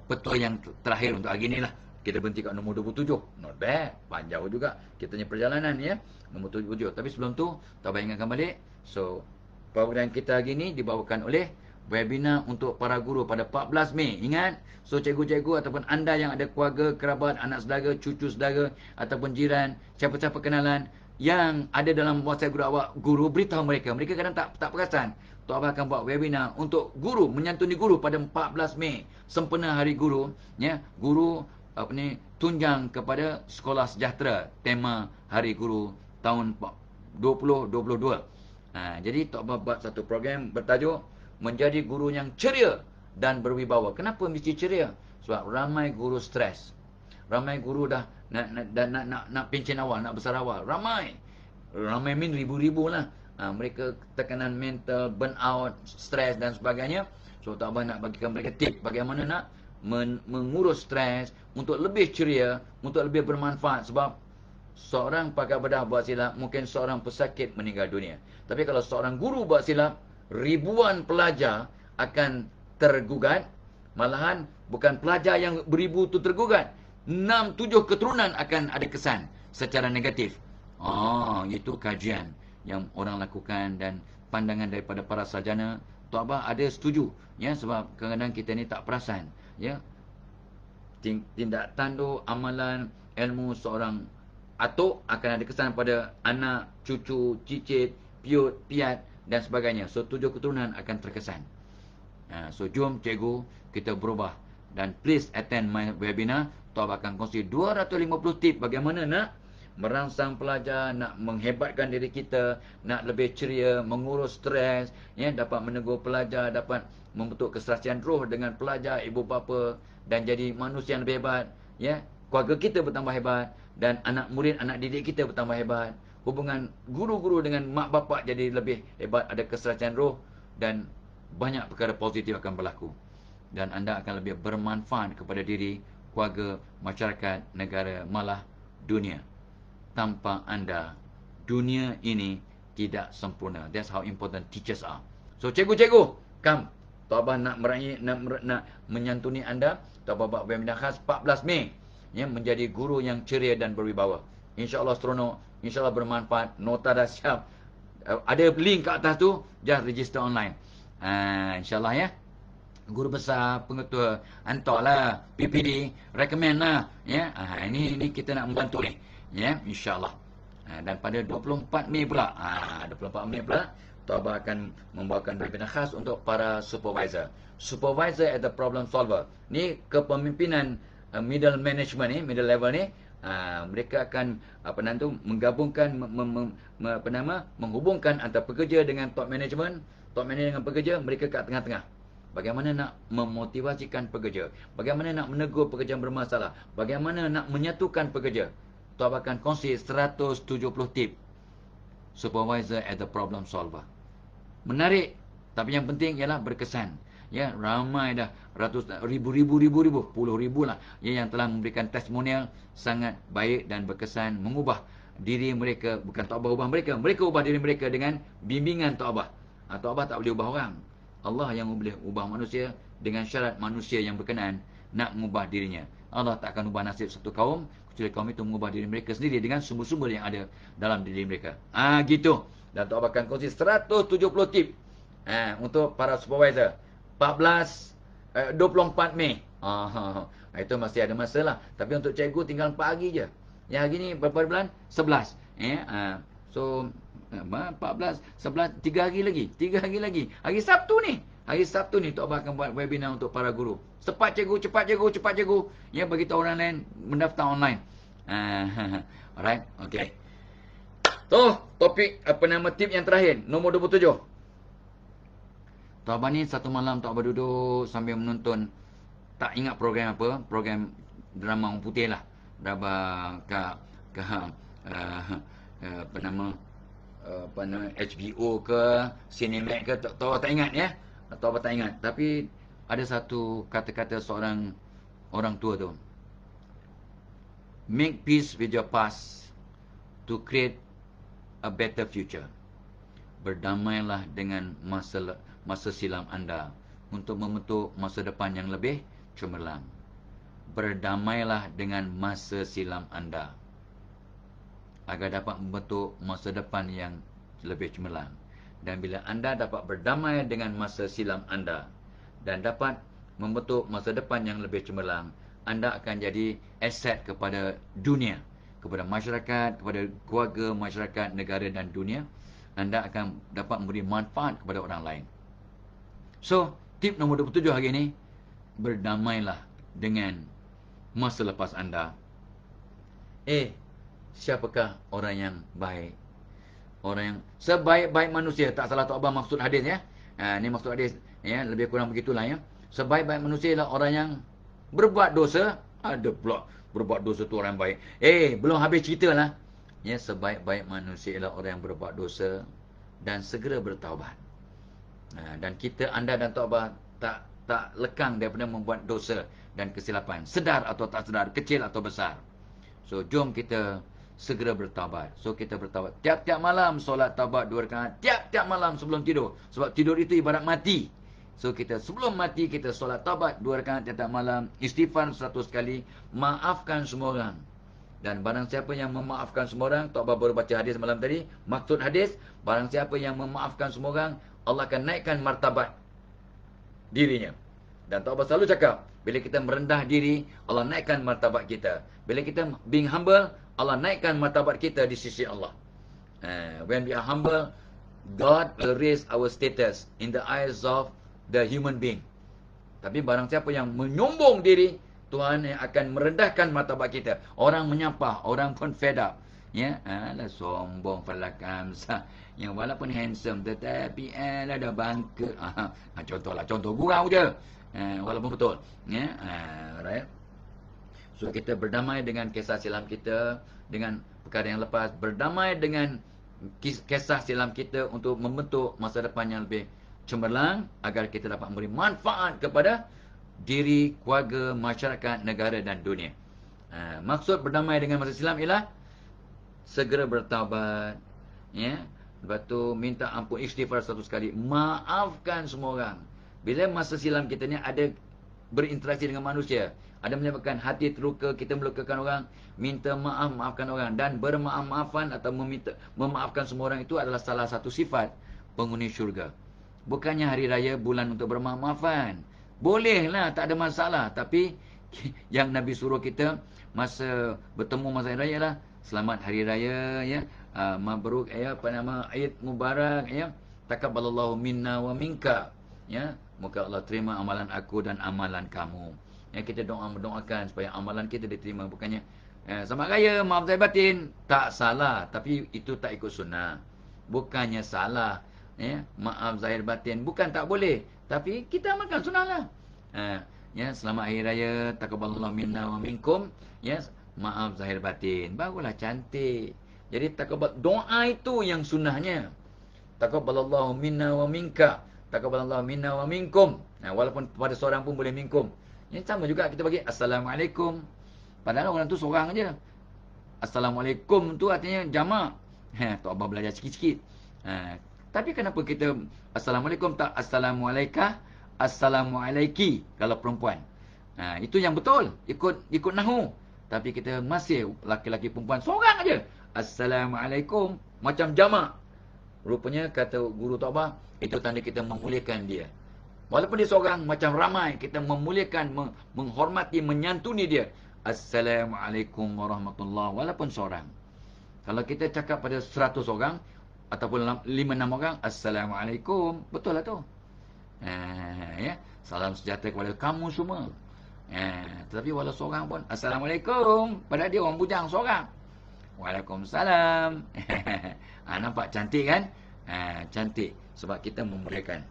Speaker 1: petua yang terakhir untuk hari ni lah. Kita berhenti kat nombor 27. Not bad. Panjang juga kita punya perjalanan ya. Nombor 27. Tapi sebelum tu, tak payah ingatkan balik. So, program kita hari ni dibawakan oleh webinar untuk para guru pada 14 Mei. Ingat, so cikgu-cikgu ataupun anda yang ada keluarga, kerabat, anak saudara, cucu saudara ataupun jiran, siapa-siapa kenalan yang ada dalam WhatsApp guru awak, guru, beritahu mereka. Mereka kadang tak perasan. Tok Abah akan buat webinar untuk guru, menyantuni guru pada 14 Mei. Sempena Hari Guru, ya. Guru tunjang kepada Sekolah Sejahtera, tema Hari Guru tahun 2022. Jadi Tok Abah buat satu program bertajuk Menjadi Guru yang Ceria dan Berwibawa. Kenapa mesti ceria? Sebab ramai guru stres. Ramai guru dah nak pencen awal, nak besar awal. Ramai min ribu-ribu lah. Mereka tekanan mental, burnout, stres dan sebagainya. So Tok Abah nak bagikan mereka tip bagaimana nak mengurus stres untuk lebih ceria, untuk lebih bermanfaat. Sebab seorang pakai bedah buat silap, mungkin seorang pesakit meninggal dunia. Tapi kalau seorang guru buat silap, ribuan pelajar akan tergugat. Malahan bukan pelajar yang beribu tu tergugat, 6-7 keturunan akan ada kesan secara negatif. Itu kajian yang orang lakukan dan pandangan daripada para sarjana. Tok Abah ada setuju, ya, sebab kadang-kadang kita ni tak perasan, ya. Tindak tanduk, amalan, ilmu seorang atuk akan ada kesan pada anak, cucu, cicit, piut, piat dan sebagainya. So 7 keturunan akan terkesan. So jom cikgu kita berubah. Dan please attend my webinar. Tok Abah akan kongsi 250 tip bagaimana nak merangsang pelajar, nak menghebatkan diri kita, nak lebih ceria, mengurus stres, ya, dapat menegur pelajar, dapat membentuk keserasian roh dengan pelajar, ibu bapa, dan jadi manusia yang lebih hebat, ya. Keluarga kita bertambah hebat dan anak murid, anak didik kita bertambah hebat. Hubungan guru-guru dengan mak bapak jadi lebih hebat, ada keserasian roh dan banyak perkara positif akan berlaku. Dan anda akan lebih bermanfaat kepada diri, keluarga, masyarakat, negara, malah dunia. Tanpa anda, dunia ini tidak sempurna. That's how important teachers are. So cikgu-cikgu, come. Tok Abah nak menyantuni anda. Tok Abah buat webinar khas 14 Mei. Ya, menjadi guru yang ceria dan berwibawa. InsyaAllah seronok, InsyaAllah bermanfaat. Nota dah siap. Ada link kat atas tu, just register online. InsyaAllah ya. Guru besar, pengetua, hantarlah PPD, recommend lah. Ya, ini kita nak membantu ni. Ya, insyaAllah. Dan pada 24 Mei pula, 24 Mei pula, Tok Abah akan membawakan webinar khas untuk para supervisor. Supervisor as a problem solver. Ni kepemimpinan middle management ni, middle level ni, mereka akan menggabungkan, menghubungkan antara pekerja dengan top management, top management dengan pekerja, mereka kat tengah-tengah. Bagaimana nak memotivasikan pekerja, bagaimana nak menegur pekerja yang bermasalah, bagaimana nak menyatukan pekerja. Tok Abah akan kongsi 170 tip supervisor as a problem solver. Menarik, tapi yang penting ialah berkesan. Ya, ramai dah ratus ribu, puluh ribu lah, ya, yang telah memberikan testimonial sangat baik dan berkesan, mengubah diri mereka. Bukan Tok Abah ubah mereka, mereka ubah diri mereka dengan bimbingan Tok Abah. Tok Abah tak boleh ubah orang. Allah yang boleh ubah manusia dengan syarat manusia yang berkenan nak mengubah dirinya. Allah tak akan ubah nasib satu kaum kecuali kaum itu mengubah diri mereka sendiri dengan sumber-sumber yang ada dalam diri mereka. Gitu. Dan Tok Abah akan kongsi 170 tip untuk para supervisor. 24 Mei. Itu masih ada masa lah. Tapi untuk cikgu tinggal 4 hari je. Yang hari ni berapa bulan? 11. So 14, 11, 3 hari lagi. 3 hari lagi. Hari Sabtu ni. Hari Sabtu ni Tok Abah akan buat webinar untuk para guru. Cepat cikgu, cepat cikgu, cepat cikgu. Ya, bagi tahu orang lain mendaftar online. Alright, okay. So, topik tip yang terakhir, nombor 27. Tok Abah ni satu malam Tok Abah duduk sambil menonton, tak ingat program apa, program drama orang putih lah. Drama apa nama, HBO ke, Cinemax ke, tahu tak ingat ya. Atau apa tak ingat. Tapi ada satu kata-kata seorang orang tua tu. Make peace with your past to create a better future. Berdamailah dengan masa silam anda untuk membentuk masa depan yang lebih cemerlang. Berdamailah dengan masa silam anda agar dapat membentuk masa depan yang lebih cemerlang. Dan bila anda dapat berdamai dengan masa silam anda dan dapat membentuk masa depan yang lebih cemerlang, anda akan jadi aset kepada dunia, kepada masyarakat, kepada keluarga, masyarakat, negara dan dunia. Anda akan dapat memberi manfaat kepada orang lain. So, tip nombor 27 hari ini, berdamailah dengan masa lepas anda. Siapakah orang yang baik? Orang yang sebaik-baik manusia. Tak salah Tok Abang maksud hadis ya. Ini maksud hadis ya, lebih kurang begitulah ya. Sebaik-baik manusia ialah orang yang berbuat dosa. Ada pula berbuat dosa tu orang baik. Belum habis cerita lah. Ya, sebaik-baik manusia ialah orang yang berbuat dosa dan segera bertaubat. Dan kita, anda dan Tok Abang tak lekang daripada membuat dosa dan kesilapan. Sedar atau tak sedar, kecil atau besar. So, jom kita segera bertaubat. So, kita bertaubat. Tiap-tiap malam solat taubat 2 rakaat. Tiap-tiap malam sebelum tidur. Sebab tidur itu ibarat mati. So, kita sebelum mati, kita solat taubat 2 rakaat tiap-tiap malam. Istighfar 100 kali. Maafkan semua orang. Dan barang siapa yang memaafkan semua orang, Tok Abang baru baca hadis malam tadi. Maksud hadis, barang siapa yang memaafkan semua orang, Allah akan naikkan martabat dirinya. Dan Tok Abang selalu cakap, bila kita merendah diri, Allah naikkan martabat kita. Bila kita being humble, Allah naikkan martabat kita di sisi Allah. When we are humble, God will raise our status in the eyes of the human being. Tapi barang siapa yang menyombong diri, Tuhan yang akan merendahkan martabat kita. Orang menyapa, orang pun fed up. Ya, alah sombong falakam sah. Yang walaupun handsome tetapi ada bangka. Contohlah, contoh gurau je. Walaupun betul. Ya, right. So kita berdamai dengan kisah silam kita, dengan perkara yang lepas, berdamai dengan kisah silam kita untuk membentuk masa depan yang lebih cemerlang agar kita dapat memberi manfaat kepada diri, keluarga, masyarakat, negara dan dunia. Maksud berdamai dengan masa silam ialah segera bertaubat, ya. Lepas tu minta ampun, istighfar 100 kali, maafkan semua orang. Bila masa silam kita ni ada berinteraksi dengan manusia, ada menyebabkan hati terluka, kita melukakan orang, minta maaf, maafkan orang. Dan bermaaf-maafan atau memaafkan semua orang itu adalah salah satu sifat penghuni syurga. Bukannya hari raya bulan untuk bermaaf-maafan. Bolehlah, tak ada masalah. Tapi yang Nabi suruh kita masa bertemu masa hari raya lah, selamat hari raya ya, mabruk ya, apa nama, Eid Mubarak ya, takabbalallahu minna wa minka ya, moga Allah terima amalan aku dan amalan kamu. Ya, kita doakan supaya amalan kita diterima. Bukannya selamat raya, maaf zahir batin, tak salah, tapi itu tak ikut sunnah. Bukannya salah ya, maaf zahir batin, bukan tak boleh, tapi kita amalkan sunnah lah. Ya, selamat hari raya, takabbalallahu minna wa minkum ya, maaf zahir batin, barulah cantik. Jadi takabbal, doa itu yang sunnahnya. Takabbalallahu minna wa minka, takabbalallahu minna wa minkum. Walaupun pada seorang pun boleh minkum. Yang sama juga kita bagi assalamualaikum. Padahal orang tu seorang aja. Assalamualaikum tu artinya jamak. Tok Abang belajar sikit-sikit. Tapi kenapa kita assalamualaikum tak assalamualaikah, assalamualaiki kalau perempuan? Itu yang betul, ikut nahu. Tapi kita masih laki-laki perempuan seorang aja. Assalamualaikum macam jamak. Rupanya kata guru Tok Abang, itu tanda kita memuliakan dia. Walaupun dia seorang, macam ramai, kita memuliakan, menghormati, menyantuni dia. Assalamualaikum warahmatullahi, walaupun seorang. Kalau kita cakap pada 100 orang ataupun 5-6 orang, assalamualaikum, betul lah tu. Ya, salam sejahtera kepada kamu semua. Tetapi walau seorang pun assalamualaikum, padahal dia orang bujang seorang. Waalaikumsalam. Nampak cantik kan? Cantik sebab kita memuliakan.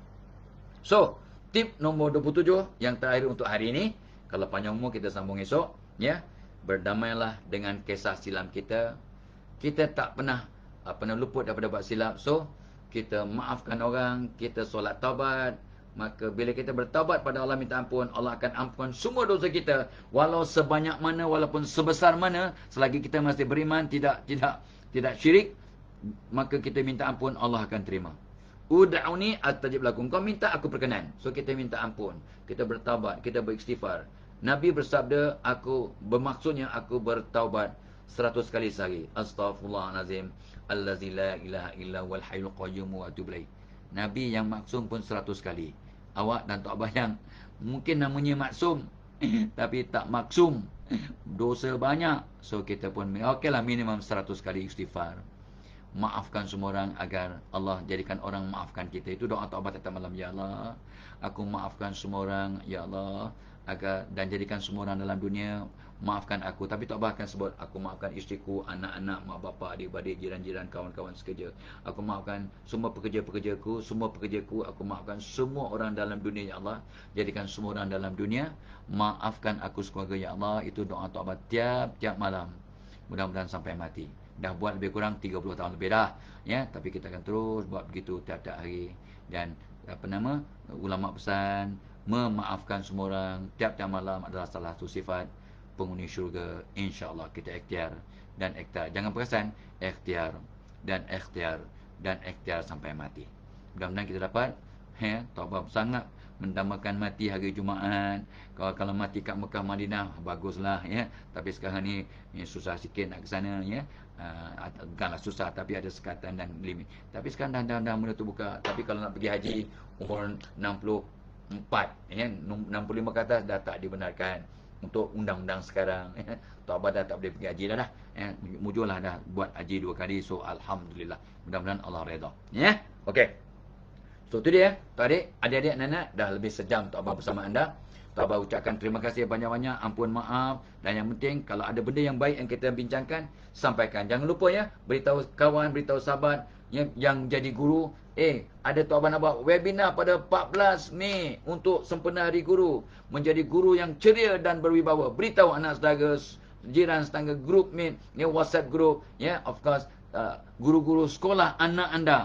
Speaker 1: So, tip nombor 27 yang terakhir untuk hari ini. Kalau panjang umur kita sambung esok ya. Berdamailah dengan kisah silam kita. Kita tak pernah luput daripada buat silap. So kita maafkan orang, kita solat taubat. Maka bila kita bertaubat pada Allah, minta ampun, Allah akan ampunkan semua dosa kita, walau sebanyak mana, walaupun sebesar mana, selagi kita masih beriman, tidak syirik, maka kita minta ampun, Allah akan terima. Ud'uni astajib lakum. Kau minta, aku perkenan. So kita minta ampun, kita bertaubat, kita beristighfar. Nabi bersabda, bermaksudnya aku bertaubat 100 kali sehari. Astaghfirullahalazim allazi la ilaha illa huwal hayyul qayyum wa atubu ilaih. Nabi yang maksum pun 100 kali. Awak dan tok bayang mungkin namanya maksum tapi tak maksum, dosa banyak. So kita pun okeylah, minimum 100 kali istighfar. Maafkan semua orang agar Allah jadikan orang maafkan kita. Itu doa taubat setiap malam. Ya Allah, aku maafkan semua orang, ya Allah, agar dan jadikan semua orang dalam dunia maafkan aku. Tapi tak bahkan sebut, aku maafkan isteriku, anak-anak, mak bapak, adik-adik, jiran-jiran, kawan-kawan sekerja. Aku maafkan semua pekerja-pekerjaku, aku maafkan semua orang dalam dunia, ya Allah. Jadikan semua orang dalam dunia maafkan aku sekeluarga, ya Allah. Itu doa taubat tiap-tiap malam. Mudah-mudahan sampai mati. Dah buat lebih kurang 30 tahun lebih dah, ya. Tapi kita akan terus buat begitu tiap-tiap hari. Dan ulama pesan, memaafkan semua orang tiap-tiap malam adalah salah satu sifat penghuni syurga. InsyaAllah kita ikhtiar dan ikhtiar. Jangan perasan, ikhtiar dan ikhtiar dan ikhtiar sampai mati. Mudah-mudahan kita dapat taubat sangat mendamakan mati hari Jumaat. Kalau mati kat Mekah Madinah, baguslah, ya. Tapi sekarang ni susah sikit nak ke sana, ya. Bukanlah susah, tapi ada sekatan dan limit. Tapi sekarang dah mula tu buka. Tapi kalau nak pergi haji umur 64, ya, 65 ke atas dah tak dibenarkan untuk undang-undang sekarang. Taubat dah tak boleh pergi haji dah. Mujurlah dah buat haji 2 kali. So alhamdulillah. Mudah-mudahan Allah redha. Ya. Okey. So tu dia, Tok Adik, adik-adik, anak-anak, dah lebih sejam Tok Abah bersama anda. Tok Abah ucapkan terima kasih banyak-banyak, ampun maaf, dan yang penting kalau ada benda yang baik yang kita bincangkan, sampaikan. Jangan lupa, ya, beritahu kawan, beritahu sahabat yang jadi guru, ada Tok Abah nak buat webinar pada 14 Mei untuk sempena Hari Guru, menjadi guru yang ceria dan berwibawa. Beritahu anak saudara, jiran, tetangga, group mate, WhatsApp group, ya, of course, guru-guru sekolah anak anda,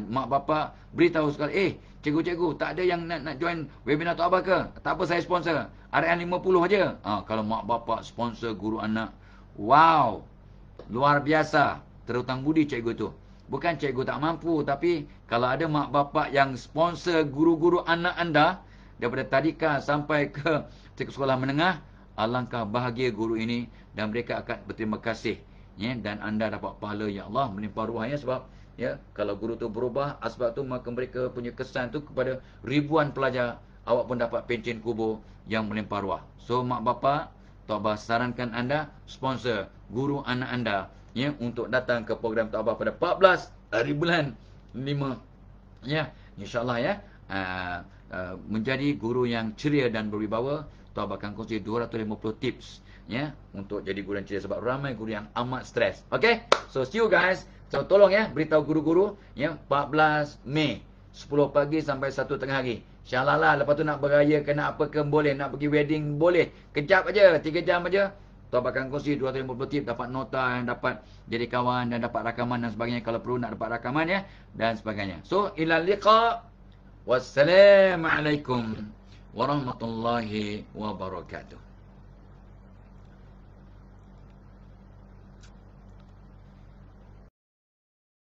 Speaker 1: mak bapak, beritahu sekali, cikgu-cikgu, tak ada yang nak join webinar Tok Abah ke? Tak apa, saya sponsor. RM50 aja. Kalau mak bapak sponsor guru anak, wow, luar biasa. Terhutang budi cikgu tu. Bukan cikgu tak mampu, tapi kalau ada mak bapak yang sponsor guru-guru anak anda, daripada tadika sampai ke sekolah menengah, alangkah bahagia guru ini, dan mereka akan berterima kasih, ya, dan anda dapat pahala, ya Allah, melimpah ruahnya. Sebab, ya, kalau guru tu berubah asbab tu, maka mereka punya kesan tu kepada ribuan pelajar. Awak pun dapat pencen kubur yang melimpah ruah. So mak bapak, Tok Abah sarankan anda sponsor guru anak anda, ya, untuk datang ke program Tok Abah pada 14 hari bulan 5, ya, insyaAllah, ya, menjadi guru yang ceria dan berwibawa. Tok Abah akan kongsi 250 tips, ya, untuk jadi guru yang ceria, sebab ramai guru yang amat stres. Okay, so see you guys. So tolong, ya, beritahu guru-guru, ya, 14 Mei 10 pagi sampai 1 tengah hari. InsyaAllah, lepas tu nak beraya ke, nak apa ke, boleh. Nak pergi wedding, boleh. Kejap aja, 3 jam aja. Tok Abah akan kongsi 250 tips, dapat nota, dapat jadi kawan, dan dapat rakaman dan sebagainya. Kalau perlu nak dapat rakaman, ya, dan sebagainya. So ila liqa. Wassalamualaikum warahmatullahi wabarakatuh.